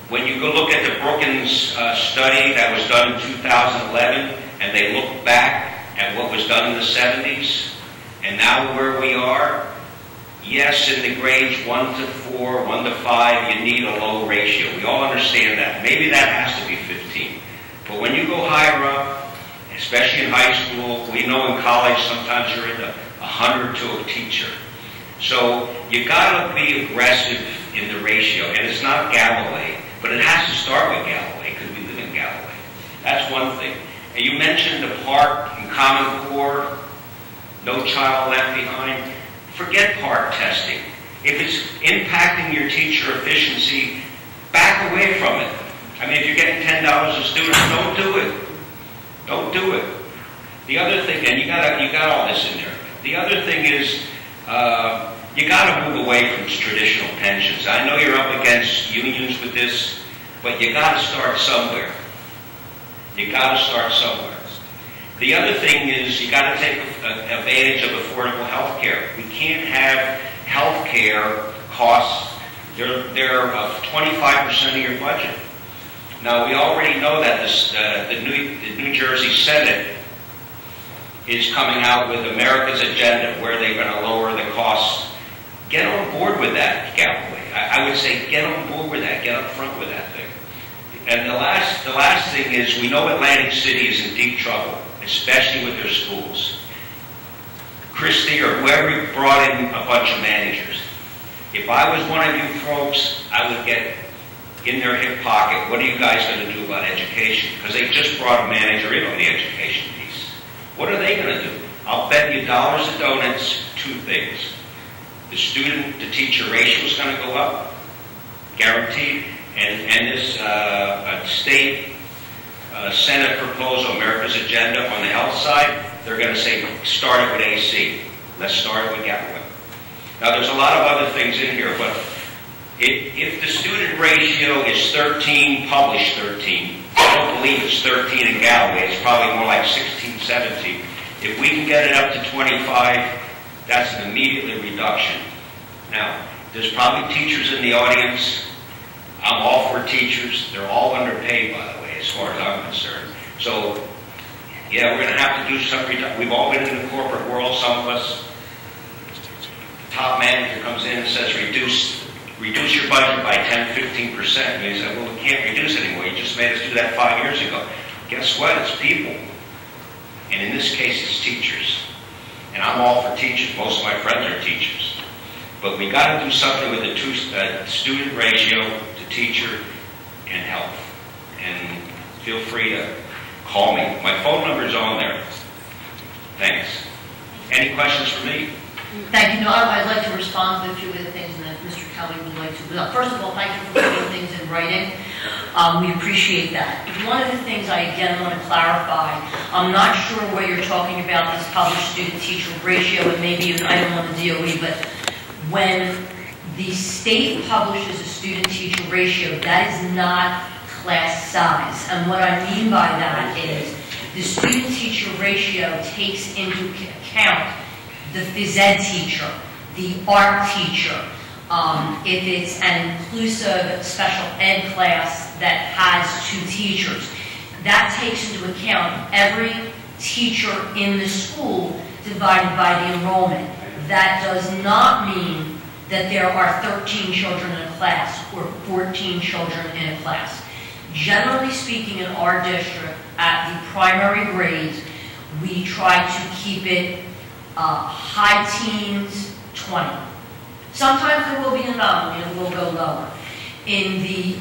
when you go look at the Brookings study that was done in 2011, and they look back at what was done in the 70s, and now where we are, yes, in the grades 1 to 4, 1 to 5, you need a low ratio. We all understand that. Maybe that has to be 15. But when you go higher up, especially in high school, we know in college sometimes you're in the 100 to a teacher. So you got to be aggressive in the ratio. And it's not Galloway, but it has to start with Galloway because we live in Galloway. That's one thing. And you mentioned the park and Common Core, no child left behind. Forget park testing. If it's impacting your teacher efficiency, back away from it. I mean, if you're getting $10 a student, don't do it. Don't do it. The other thing, and you got all this in there. The other thing is, you got to move away from traditional pensions. I know you're up against unions with this, but you got to start somewhere. You got to start somewhere. The other thing is you got to take advantage of affordable health care. We can't have health care costs. They're 25% of your budget. Now, we already know that the New Jersey Senate is coming out with America's agenda, where they're going to lower the costs. Get on board with that, Galloway. I would say get on board with that. Get up front with that thing. And the last thing is, we know Atlantic City is in deep trouble, especially with their schools. Christie or whoever brought in a bunch of managers. If I was one of you folks, I would get in their hip pocket, what are you guys going to do about education? Because they just brought a manager in on the education piece. What are they going to do? I'll bet you dollars and donuts two things. The student-to-teacher ratio is going to go up, guaranteed, and this state Senate proposal, America's agenda on the health side, they're going to say, start it with AC. Let's start it with Galloway. Now, there's a lot of other things in here, but if the student ratio is 13, published 13, I don't believe it's 13 in Galloway, it's probably more like 16, 17. If we can get it up to 25, that's an immediate reduction. Now, there's probably teachers in the audience. I'm all for teachers. They're all underpaid, by the way, as far as I'm concerned. So, yeah, we're going to have to do something. We've all been in the corporate world, some of us. The top manager comes in and says, reduce your budget by 10, 15%. And he said, well, we can't reduce it anymore. You just made us do that 5 years ago. Guess what? It's people. And in this case, it's teachers. And I'm all for teachers. Most of my friends are teachers. But we got to do something with the student ratio to teacher and health. And feel free to call me. My phone number is on there. Thanks. Any questions for me? Thank you. No, I'd like to respond to a few of the things that Mr. Kelly would like to. First of all, thank you for putting things in writing. We appreciate that. One of the things I again want to clarify, I'm not sure what you're talking about, this published student-teacher ratio, and maybe an item on the DOE, but when the state publishes a student-teacher ratio, that is not class size. And what I mean by that is the student-teacher ratio takes into account the phys ed teacher, the art teacher, if it's an inclusive special ed class that has 2 teachers. That takes into account every teacher in the school divided by the enrollment. That does not mean that there are 13 children in a class or 14 children in a class. Generally speaking, in our district, at the primary grades, we try to keep it high teens, 20. Sometimes there will be an anomaly and we'll go lower. In the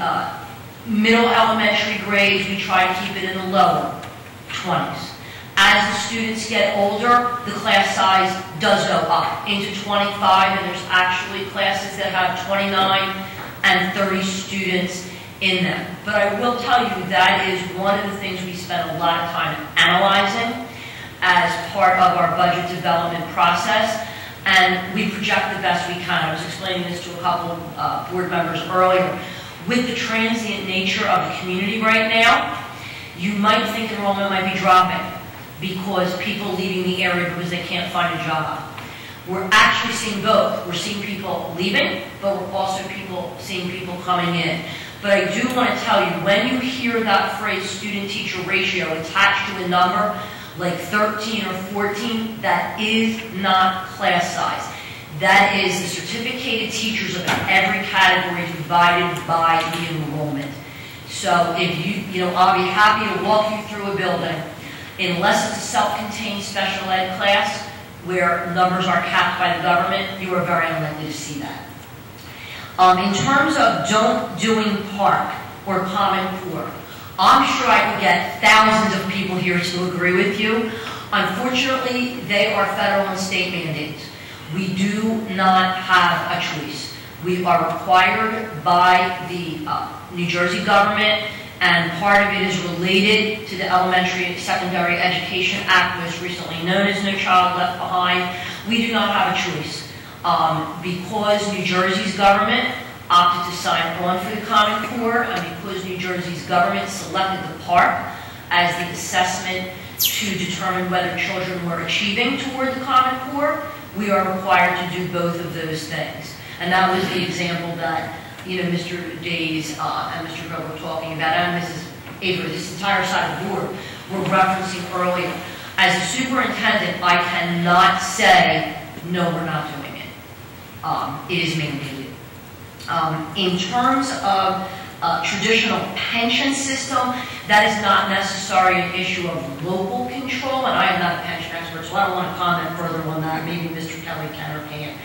middle elementary grades, we try to keep it in the lower 20s. As the students get older, the class size does go up into 25, and there's actually classes that have 29 and 30 students in them. But I will tell you that is one of the things we spend a lot of time analyzing as part of our budget development process, and we project the best we can. I was explaining this to a couple of board members earlier. With the transient nature of the community right now, you might think enrollment might be dropping because people leaving the area because they can't find a job. We're actually seeing both. We're seeing people leaving, but we're also seeing people coming in. But I do want to tell you, when you hear that phrase student-teacher ratio attached to a number like 13 or 14, that is not class size. That is the certificated teachers of every category divided by the enrollment. So if I'll be happy to walk you through a building. Unless it's a self-contained special ed class where numbers are capped by the government, you are very unlikely to see that. In terms of doing park or Common Core, I'm sure I can get thousands of people here to agree with you. Unfortunately, they are federal and state mandates. We do not have a choice. We are required by the New Jersey government and part of it is related to the Elementary and Secondary Education Act, most recently known as No Child Left Behind. We do not have a choice. Because New Jersey's government opted to sign on for the Common Core, and because New Jersey's government selected the PARC as the assessment to determine whether children were achieving toward the Common Core, we are required to do both of those things. And that was the example that, Mr. Days and Mr. Grove were talking about, and Mrs. Avery, this entire side of the board, were referencing earlier. As a superintendent, I cannot say, no, we're not doing it. It is mandated. In terms of traditional pension system, that is not necessarily an issue of local control, and I am not a pension expert, so I don't want to comment further on that. Maybe Mr. Kelly can or can't.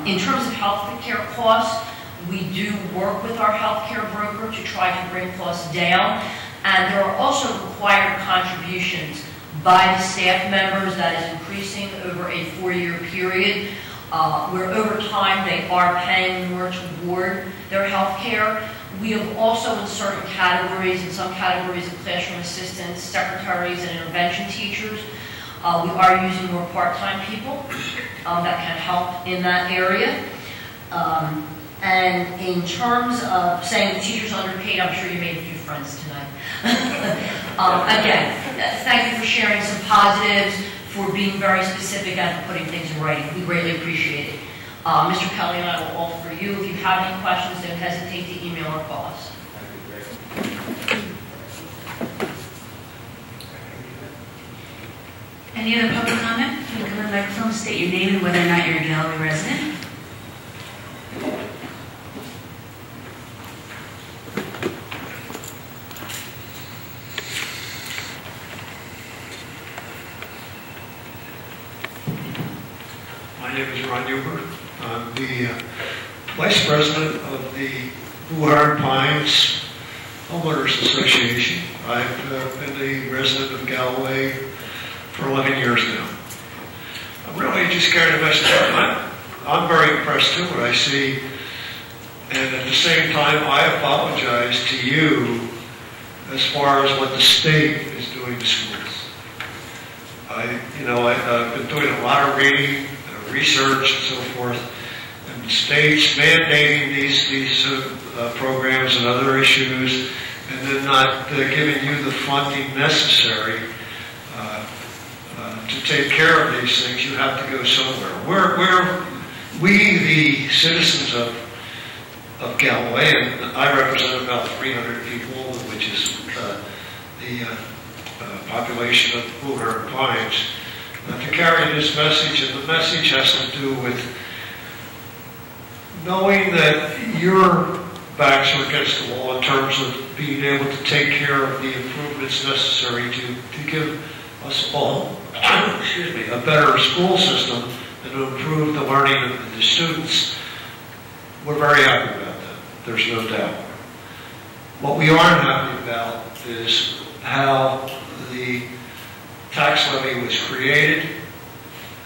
In terms of health care costs, we do work with our health care broker to try to bring costs down, and there are also required contributions by the staff members that is increasing over a 4-year period, where over time they are paying more toward their health care. We have also in certain categories, in some categories of classroom assistants, secretaries, and intervention teachers, we are using more part-time people that can help in that area. And in terms of saying the teachers are underpaid, I'm sure you made a few friends tonight. Again, thank you for sharing some positives, for being very specific and putting things in writing. We greatly appreciate it. Mr. Kelly and I will offer you. If you have any questions, don't hesitate to email or call us. Any other public comment? You can come to the microphone, state your name and whether or not you're a Galloway resident. My name is Ron Huber. I'm the Vice President of the Buhar Pines Homeowners Association. I've been a resident of Galloway for 11 years now. I'm really just carrying a message. I'm very impressed too what I see, and at the same time I apologize to you as far as what the state is doing to schools. I've been doing a lot of reading, research, and so forth, and the states mandating these programs and other issues, and then not giving you the funding necessary to take care of these things. You have to go somewhere. We, the citizens of Galloway, and I represent about 300 people, which is the population of Buhar and Pines, to carry this message, and the message has to do with knowing that your backs are against the wall in terms of being able to take care of the improvements necessary to give us all a better school system and to improve the learning of the students. We're very happy about that. There's no doubt. What we aren't happy about is how the tax levy was created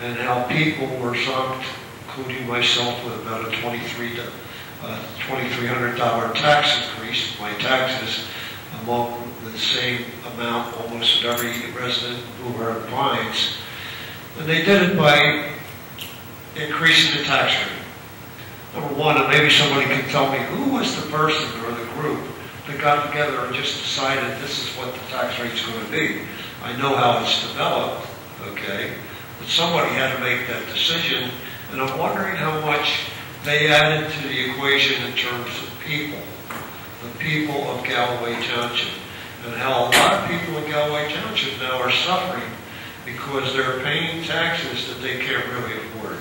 and how people were sunk, including myself, with about a $2,300 tax increase. My taxes among the same amount almost every resident who were in Pines. And they did it by increasing the tax rate. Number one, and maybe somebody can tell me, who was the person or the group that got together and just decided this is what the tax rate's going to be? I know how it's developed, okay, but somebody had to make that decision, and I'm wondering how much they added to the equation in terms of people, the people of Galloway Township, and how a lot of people in Galloway Township now are suffering because they're paying taxes that they can't really afford.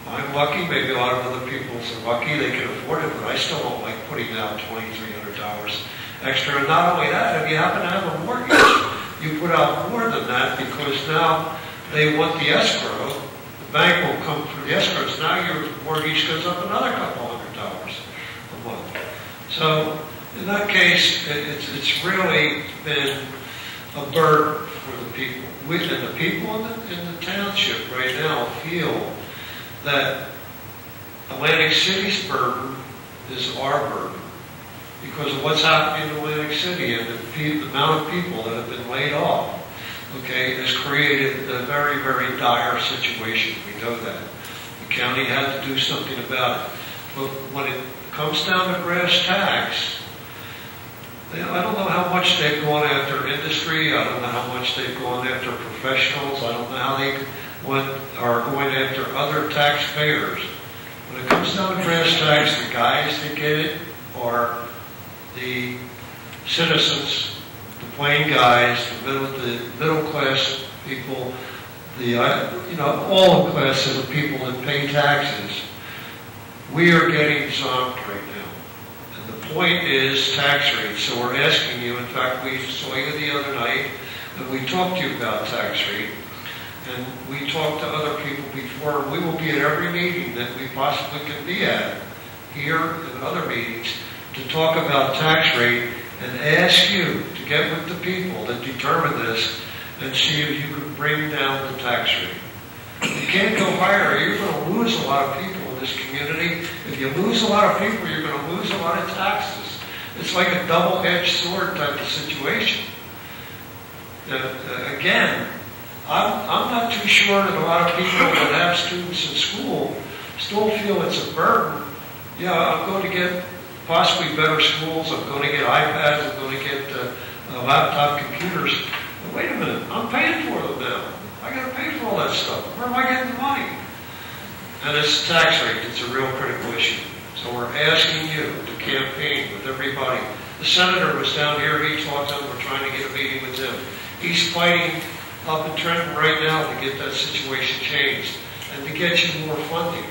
I'm lucky, maybe a lot of other people are lucky they can afford it, but I still don't like putting out $2,300 extra. And not only that, if you happen to have a mortgage, you put out more than that because now they want the escrow. The bank will come for the escrows. Now your mortgage goes up another couple $100 a month. So in that case, it's really been a burden for the people. And the people in the township right now feel that Atlantic City's burden is our burden. because of what's happening in Atlantic City and the amount of people that have been laid off, okay, has created a very, very dire situation. We know that. The county had to do something about it. But when it comes down to brass tacks, I don't know how much they've gone after industry. I don't know how much they've gone after professionals. I don't know how they are going after other taxpayers. When it comes down to brass tacks, the guys that get it are the citizens, the plain guys, the middle class people, all the classes of people that pay taxes. We are getting zonked right now. And the point is tax rates. So we're asking you, in fact, we saw you the other night, and we talked to you about tax rate. And we talked to other people before. We will be at every meeting that we possibly can be at, here and other meetings, to talk about tax rate and ask you to get with the people that determine this and see if you can bring down the tax rate. You can't go higher. You're going to lose a lot of people in this community. If you lose a lot of people, you're going to lose a lot of taxes. It's like a double-edged sword type of situation. Again, I'm not too sure that a lot of people that have students in school still feel it's a burden. Yeah, I'm going to get possibly better schools. I'm going to get iPads. I'm going to get laptop computers. But wait a minute, I'm paying for them now. I got to pay for all that stuff. Where am I getting the money? And it's tax rate. It's a real critical issue. So we're asking you to campaign with everybody. The senator was down here. He talked to them. We're trying to get a meeting with him. He's fighting up in Trenton right now to get that situation changed and to get you more funding.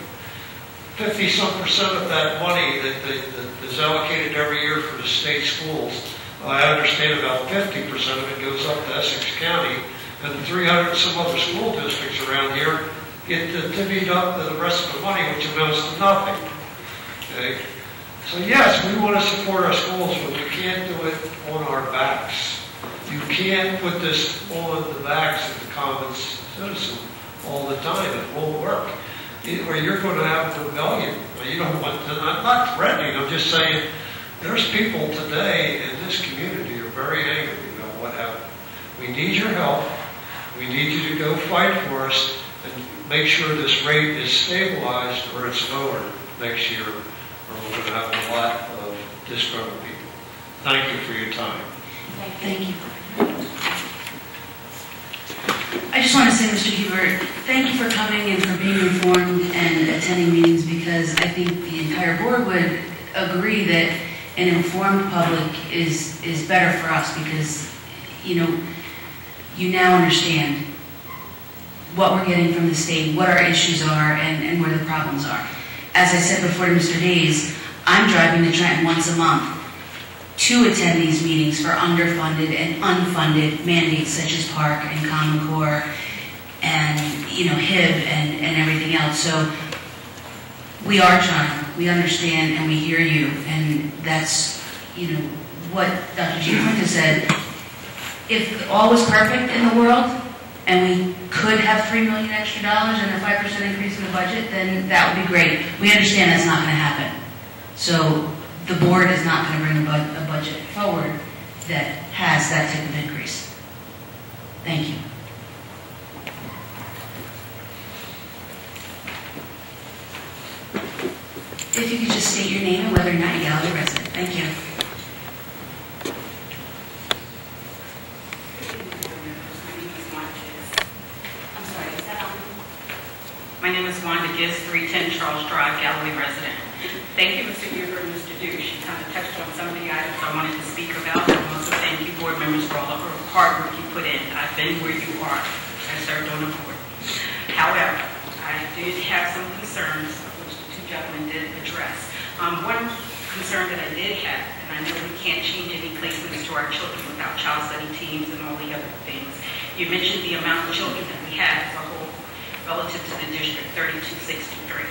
50-some% of that money that is allocated every year for the state schools, I understand about 50% of it goes up to Essex County, and 300 some other school districts around here get divvied up to the rest of the money, which amounts to nothing. Okay? So yes, we want to support our schools, but we can't do it on our backs. You can't put this on the backs of the common citizen all the time. It won't work. Or you're going to have a rebellion. You don't want to, I'm not threatening, I'm just saying there's people today in this community who are very angry about what happened. We need your help. We need you to go fight for us and make sure this rate is stabilized or it's lowered next year, or we're going to have a lot of disgruntled people. Thank you for your time. Thank you. I just want to say, Mr. Hubert, thank you for coming and for being informed and attending meetings, because I think the entire board would agree that an informed public is better for us, because, you now understand what we're getting from the state, what our issues are, and where the problems are. As I said before to Mr. Days, I'm driving to Trenton once a month to attend these meetings for underfunded and unfunded mandates such as Park and Common Core and, HIB and everything else. So we are trying, we understand, and we hear you. And that's, what Dr. G. Quinta said. If all was perfect in the world and we could have $3 million extra and a 5% increase in the budget, then that would be great. We understand that's not going to happen. So the board is not going to bring a budget forward that has that type of increase. Thank you. If you could just state your name and whether or not you're a Galloway resident. Thank you. My name is Wanda Giz, 310 Charles Drive, Galloway resident. Thank you, Mr. Hubert and Mr. Douche. You kind of touched on some of the items I wanted to speak about. I want to thank you, board members, for all the hard work you put in. I've been where you are. I served on the board. However, I did have some concerns, which the two gentlemen did address. One concern that I did have, and I know we can't change any placements to our children without child study teams and all the other things. You mentioned the amount of children that we have as a whole relative to the district, 3263.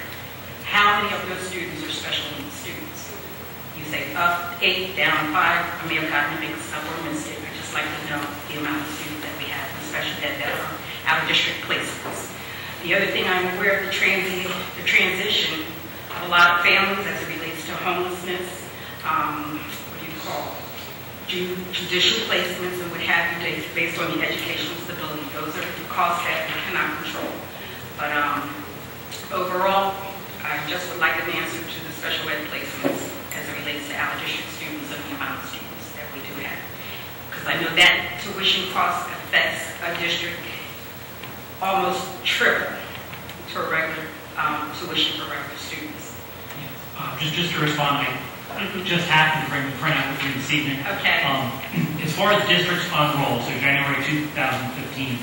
How many of those students are special needs students? You say up 8, down 5. I may have gotten a mix up or missed it. I'd just like to know the amount of students that we have in special ed that are out of district placements. The other thing, I'm aware of the transition of a lot of families as it relates to homelessness, do judicial placements and what have you based on the educational stability. Those are the costs that we cannot control. But overall, I just would like an answer to the special ed placements as it relates to our district students and the amount of students that we do have. Because I know that tuition cost affects a district almost triple to a regular tuition for regular students. Just to respond, I just happened to bring the printout with me this evening. Okay. As far as districts on roll, so January 2015,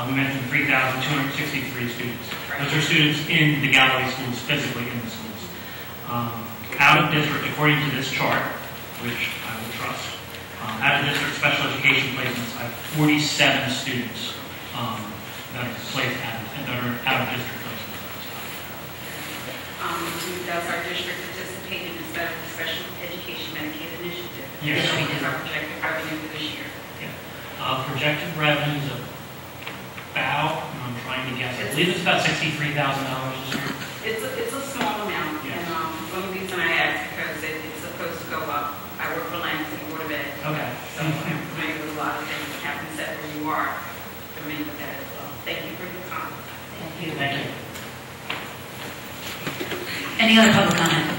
we mentioned 3,263 students. Those are students in the Galloway schools, physically in the schools. Out of district, according to this chart, which I will trust, out of district special education placements, I have 47 students that are placed out of district placements. Does our district participate in the special education Medicaid initiative? Yes. What is our projected revenue for this year? Yeah. Projected revenues of about, I'm trying to guess, I believe it's about $63,000 this year. It's a small amount, Yes. and the only reason I ask because it's supposed to go up. I work for Lansing Board of Ed, Okay. so I'm familiar with a lot of things. Captain said where you are, familiar with that as well. Thank you for your time. Thank you. Thank you. Any other public comment?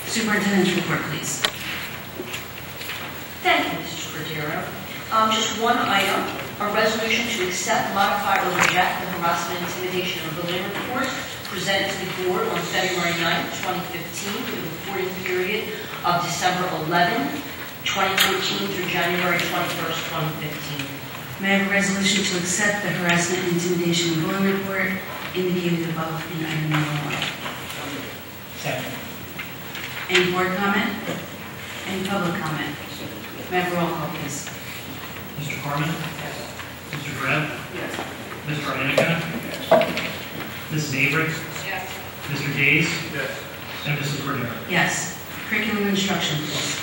Superintendent's report, please. Thank you, Mrs. Cordero. Just one item, a resolution to accept, modify, or reject the harassment, intimidation, and bullying report presented to the board on February 9, 2015, for the reporting period of December 11, 2014 through January 21st, 2015. May I have a resolution to accept the harassment, intimidation, and bullying report indicated above in item number 1? Second. Any board comment? Any public comment? May I have a roll call, please? Mr. Corman? Yes. Mr. Greb? Yes. Mr. Anika? Mrs. Avery? Yes. Mr. Days? Yes. And Mrs. Cordero? Yes. Curriculum instruction, please.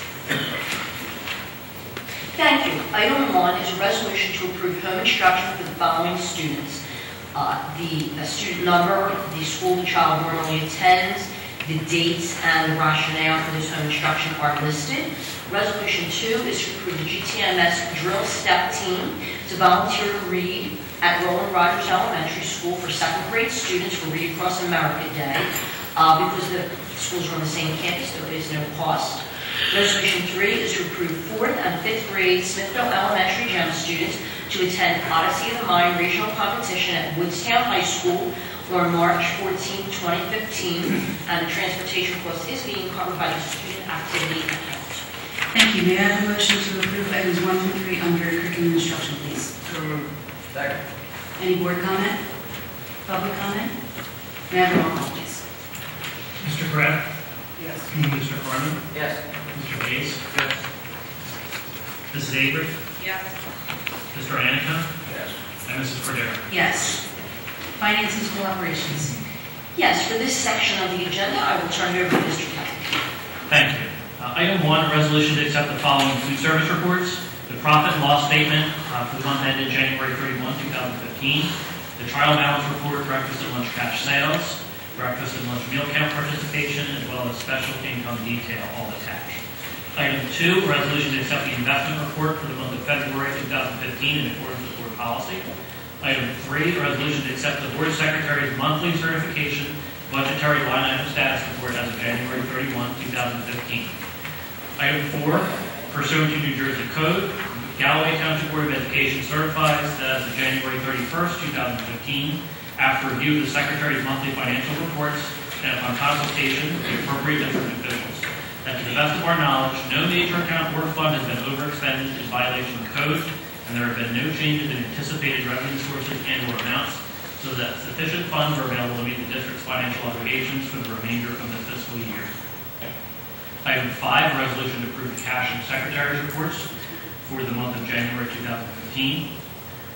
Thank you. Item 1 is a resolution to approve home instruction for the following students. The student number, the school the child normally attends, the dates, and the rationale for this home instruction are listed. Resolution 2 is to approve the GTMS drill step team to volunteer to read at Roland Rogers Elementary School for second grade students for Read Across America Day. Because the schools are on the same campus, there is no cost. Resolution 3 is to approve 4th and 5th grade Smithville Elementary Gem students to attend Odyssey of the Mind regional competition at Woodstown High School on March 14, 2015, and the transportation cost is being covered by the student activity account. Thank you. May I have a motion to approve items 1 through 3 under curriculum instruction, please? So moved. Second. Any board comment? Public comment? May I have a roll call, please? Mr. Greb? Yes. Mr. Corman? Yes. Mr. Days? Yes. Mrs. Avery? Yes. Mr. Anika? Yes. And Mrs. Cordero? Yes. Finance and school operations. Yes, for this section of the agenda, I will turn it over to Mr. Kevin. Thank you. Item 1, a resolution to accept the following food service reports. The profit and loss statement for the month ended January 31, 2015. The trial balance report, breakfast and lunch cash sales, breakfast and lunch meal count participation, as well as special income detail, all attached. Item 2, a resolution to accept the investment report for the month of February 2015 in accordance with board policy. Item 3, a resolution to accept the board secretary's monthly certification budgetary line item status report as of January 31, 2015. Item 4, pursuant to New Jersey Code, Galloway Township Board of Education certifies that as of January 31st, 2015, after review of the Secretary's monthly financial reports and upon consultation with the appropriate district officials, that to the best of our knowledge, no major account or fund has been overexpended in violation of code, and there have been no changes in anticipated revenue sources and/or amounts, so that sufficient funds are available to meet the district's financial obligations for the remainder of the fiscal year. Item 5, a resolution to approve the cash and secretary's reports for the month of January 2015.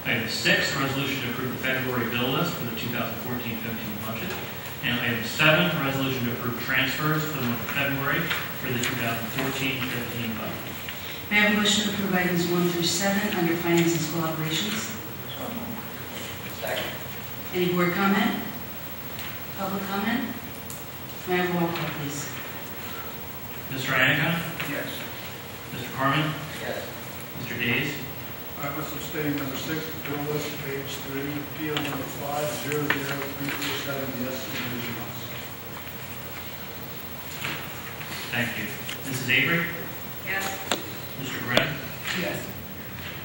Item 6, a resolution to approve the February bill list for the 2014-15 budget. And item 7, a resolution to approve transfers for the month of February for the 2014-15 budget. May I have a motion to approve items 1 through 7 under finance and school operations? Second. Any board comment? Public comment? May I have a roll call, please? Mr. Anika? Yes. Mr. Carmen? Yes. Mr. Days? I must abstain. Number 6, bill list, page 3, appeal number 500-347, yes, Division 1. Thank you. Mrs. Avery? Yes. Mr. Gregg? Yes.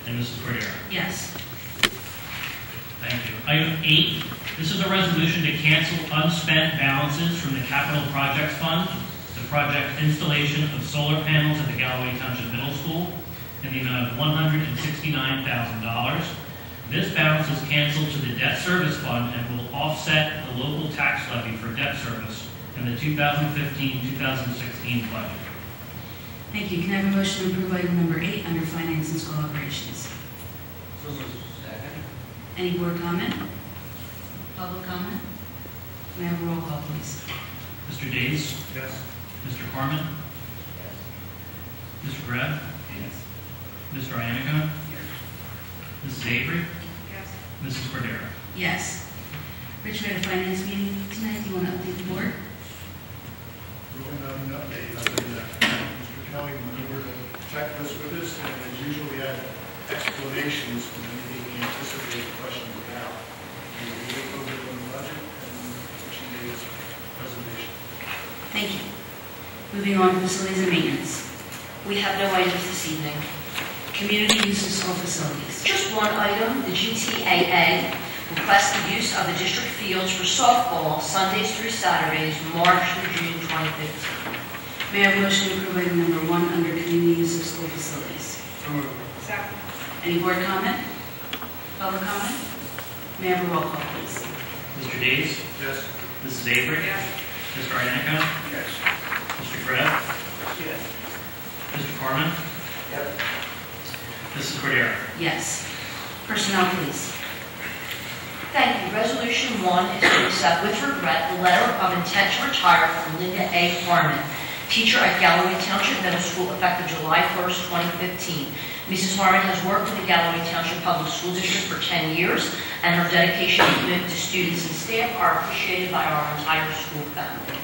And Mrs. Cordero? Yes. Thank you. Item 8, this is a resolution to cancel unspent balances from the Capital Projects Fund, the project installation of solar panels at the Galloway Township Middle School, in the amount of $169,000. This balance is canceled to the debt service fund and will offset the local tax levy for debt service in the 2015-2016 budget. Thank you. Can I have a motion to approve item number 8 under finance and school operations? So moved. Second. Any board comment? Public comment? May I have a roll call, please? Mr. Days? Yes. Mr. Carmen? Mr. Greb? Yes. Mr. Iannico? Mrs. Avery? Yes. Mrs. Cordero? Yes. Rich, we had a finance meeting tonight. Do you want to update the board? Really not an update other than that Mr. Kelly went over the checklist with us, and as usual, we had explanations for anything we anticipated questions about. We looked over it on the budget, and she made his presentation. Thank you. Moving on to facilities and maintenance. We have no items this evening. Community use of school facilities. Just one item, the GTAA requests the use of the district fields for softball Sundays through Saturdays, March through June 2015. May I have a motion to approve item number 1 under community use of school facilities? So moved. Second. Any board comment? Public comment? May I have a roll call, please? Mr. Days? Yes. Mrs. Avery? Yes. Mr. Iannico? Yes. Mr. Greb? Yes. Mr. Carmen? Yep. Mrs. Cordero? Yes. Personnel, please. Thank you. Resolution 1 is to accept with regret the letter of intent to retire from Linda A. Harmon, teacher at Galloway Township Middle School, effective July 1st, 2015. Mrs. Harmon has worked with the Galloway Township Public School District for 10 years, and her dedication and commitment to students and staff are appreciated by our entire school family.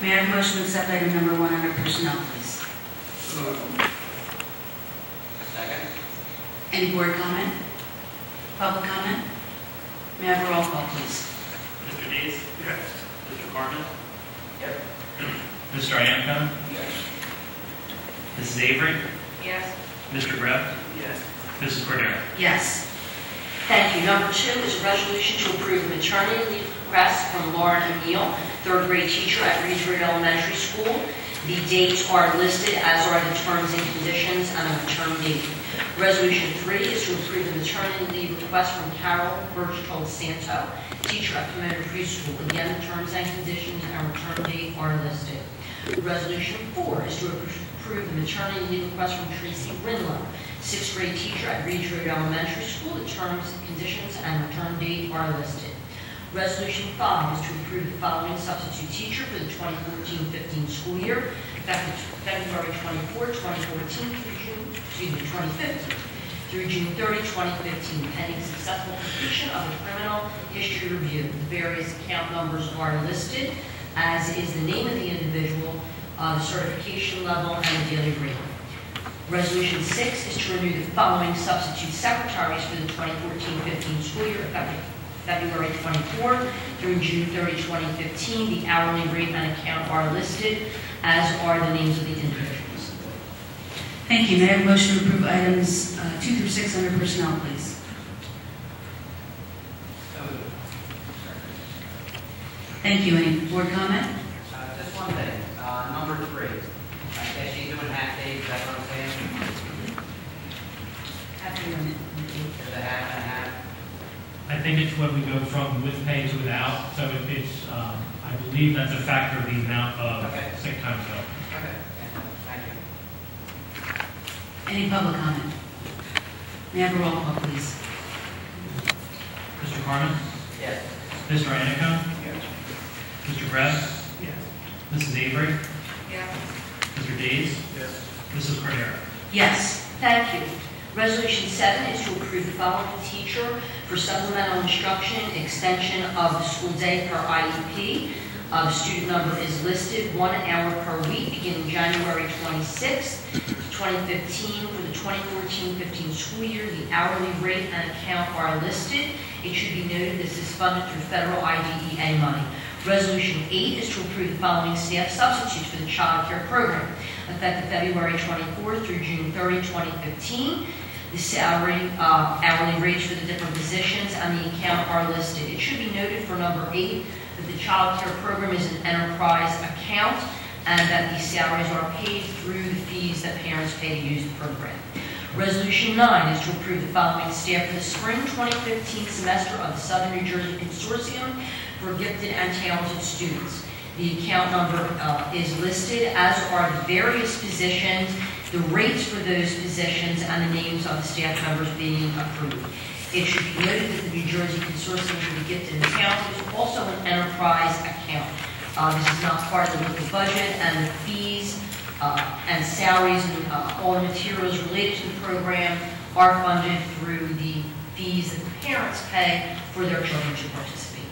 May I have a motion to accept item number 1 under personnel, please? So moved. Second. Any board comment? Public comment? May I have a roll call, please? Mr. Days? Yes. Mr. Carmen? Yep. Mr. Iannico? Yes. Mrs. Avery? Yes. Mr. Greb? Yes. Mrs. Cordero? Yes. Thank you. Number 2 is a resolution to approve maternity leave request from Lauren Emile, 3rd grade teacher at Reedsbury Elementary School. The dates are listed, as are the terms and conditions and the return date. Resolution 3 is to approve the maternity leave request from Carol Berchtold Santo, teacher at Pomona Preschool. Again, the terms and conditions and return date are listed. Resolution 4 is to approve the maternity leave request from Tracy Rinlow, 6th grade teacher at Reedsbury Elementary School. The terms, conditions, and return date are listed. Resolution 5 is to approve the following substitute teacher for the 2014-15 school year, effective February 24, 2014 through June 2015 through June 30, 2015, pending successful completion of the criminal history review. The various account numbers are listed, as is the name of the individual, the certification level, and the daily rate. Resolution 6 is to renew the following substitute secretaries for the 2014-15 school year, effective February 24 through June 30, 2015. The hourly rate and account are listed, as are the names of the individuals. Thank you. May I have a motion to approve items 2 through 6 under personnel, please? So moved. Thank you. Any board comment? Just one thing, number 3. I guess she's doing half days, is that what I'm saying? After your minute. Is it half and a half? I think it's when we go from with pay to without, so it's, I believe that's a factor of the amount of Okay. sick time bill. Okay, thank you. Any public comment? May I have a roll call, please? Mr. Carmen? Yes. Mr. Iannico? Yes. Mr. Greb? Yes. Mrs. Avery? Yes. Mr. Days? Yes. Mrs. Cordero? Yes. Thank you. Resolution 7 is to approve the following teacher for supplemental instruction extension of the school day per IEP. The student number is listed, 1 hour per week, beginning January 26th, 2015. For the 2014-15 school year, the hourly rate and account are listed. It should be noted this is funded through federal IDEA money. Resolution 8 is to approve the following staff substitutes for the child care program, effective February 24th through June 30, 2015. The salary, hourly rates for the different positions and the account are listed. It should be noted for number 8 that the child care program is an enterprise account and that these salaries are paid through the fees that parents pay to use the program. Resolution 9 is to approve the following staff for the spring 2015 semester of the Southern New Jersey Consortium for Gifted and Talented Students. The account number is listed, as are the various positions, the rates for those positions, and the names of the staff members being approved. It should be noted that the New Jersey Consortium for the Gifted and Talented is also an enterprise account. This is not part of the local budget, and the fees and salaries and all the materials related to the program are funded through the fees that the parents pay for their children to participate.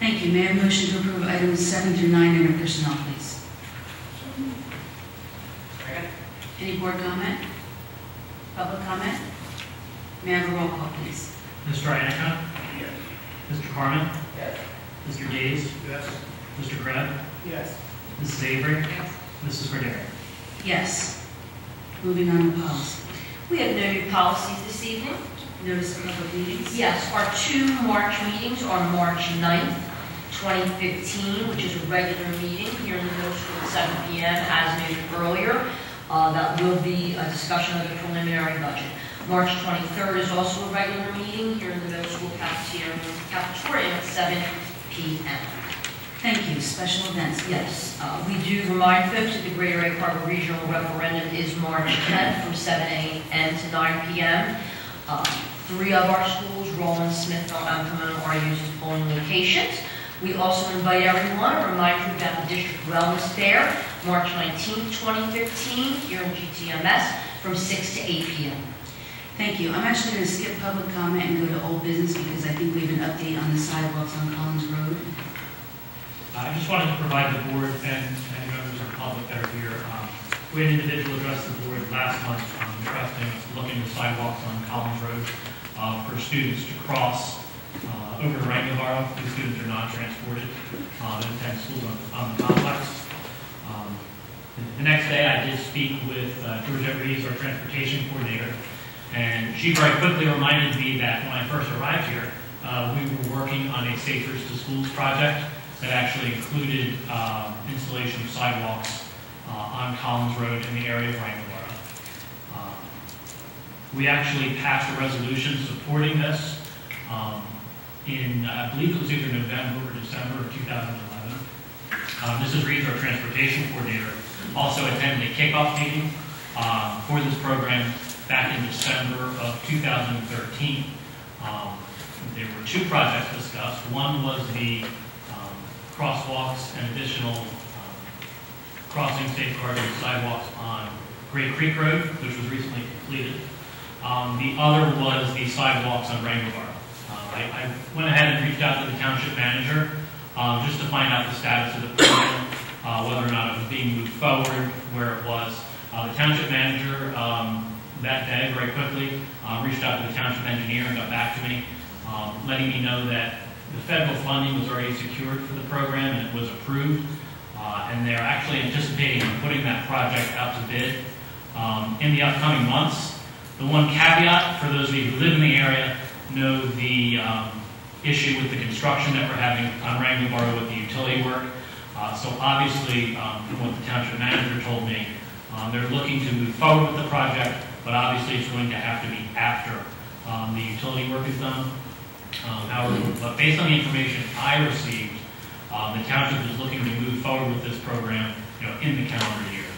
Thank you. May I have a motion to approve items 7 through 9 under personnel, please? Any board comment? Public comment? May I have a roll call, please? Mr. Iacona? Yes. Mr. Carmen? Yes. Mr. Days? Yes. Mr. Krebs? Yes. Mrs. Avery? Yes. Mrs. Cordero? Yes. Moving on to policy. We have noted policies this evening. Notice of public meetings? Yes, our 2 March meetings are March 9th, 2015, which is a regular meeting here in the middle school at 7 p.m. as noted earlier. That will be a discussion of the preliminary budget. March 23rd is also a regular meeting here in the middle school cafeteria at 7 p.m. Thank you. Special events? Yes, we do remind folks that the Greater Egg Harbor Regional Referendum is March 10th from 7 a.m. to 9 p.m. 3 of our schools, Roland, Smithville, and Pomona, are used as polling locations. We also invite everyone to remind you about the District Wellness Fair, March 19th, 2015, here in GTMS from 6 to 8 p.m. Thank you. I'm actually going to skip public comment and go to old business because I think we have an update on the sidewalks on Collins Road. I just wanted to provide the board and members of the public that are here. We had an individual address the board last month requesting us to look into sidewalks on Collins Road for students to cross over to Wrangell. These students are not transported and attend schools on the complex. The next day I did speak with Georgette Reeves, our transportation coordinator, and she very quickly reminded me that when I first arrived here, we were working on a Safe Routes to Schools project that actually included installation of sidewalks on Collins Road in the area of Wrangell. We actually passed a resolution supporting this in, I believe it was either November or December of 2011. Mrs. Reeves, our transportation coordinator, also attended a kickoff meeting for this program back in December of 2013. There were 2 projects discussed. One was the crosswalks and additional crossing safeguarding sidewalks on Great Creek Road, which was recently completed. The other was the sidewalks on Wrangell. I went ahead and reached out to the township manager just to find out the status of the program, whether or not it was being moved forward, where it was. The township manager that day, very quickly, reached out to the township engineer and got back to me, letting me know that the federal funding was already secured for the program and it was approved. And they're actually anticipating putting that project out to bid in the upcoming months. The one caveat, for those of you who live in the area, know the issue with the construction that we're having on Wrangell with the utility work. So obviously, from what the township manager told me, they're looking to move forward with the project, but obviously it's going to have to be after the utility work is done. However, but based on the information I received, the township is looking to move forward with this program, in the calendar year.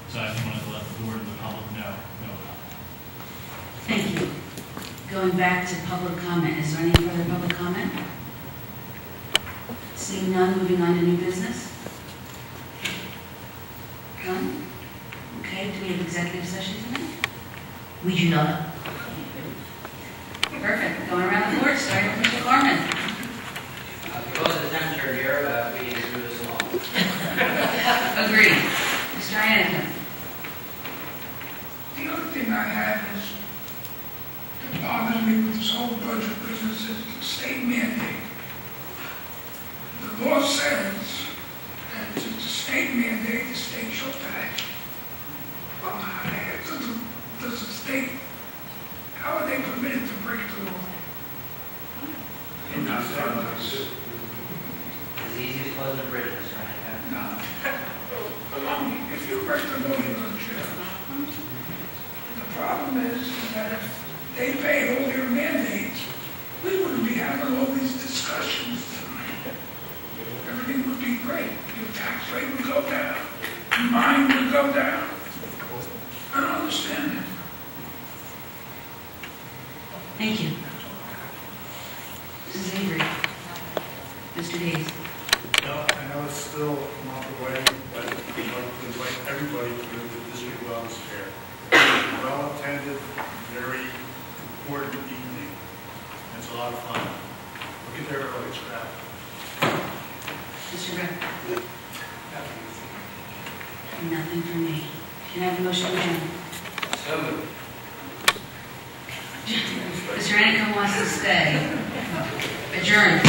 So I just wanted to let the board and the public know about that. Thank you. Going back to public comment, is there any further public comment? Seeing none, moving on to new business. None? Okay, do we have executive session tonight? We do not. Perfect. Going around the board, starting with Mr. Corman. Because of the temperature here, we introduced It's easy to close the bridges, right? No. Along, if you break the law, you're going to jail. The problem is that if they pay all their mandates, we wouldn't be having all these discussions tonight. Everything would be great. Your tax rate would go down. Mine would go down. I don't understand it. Thank you. Mrs. Avery. Mr. Hayes. No, I know it's still a month away, but I'd like to invite everybody to the district wellness fair. Well-attended, very important evening. It's a lot of fun. Look at their early scrap. Mr. Beck. Nothing from me. Can I have a motion to adjourn? So moved. Mr. Anicum wants to stay. Adjourn.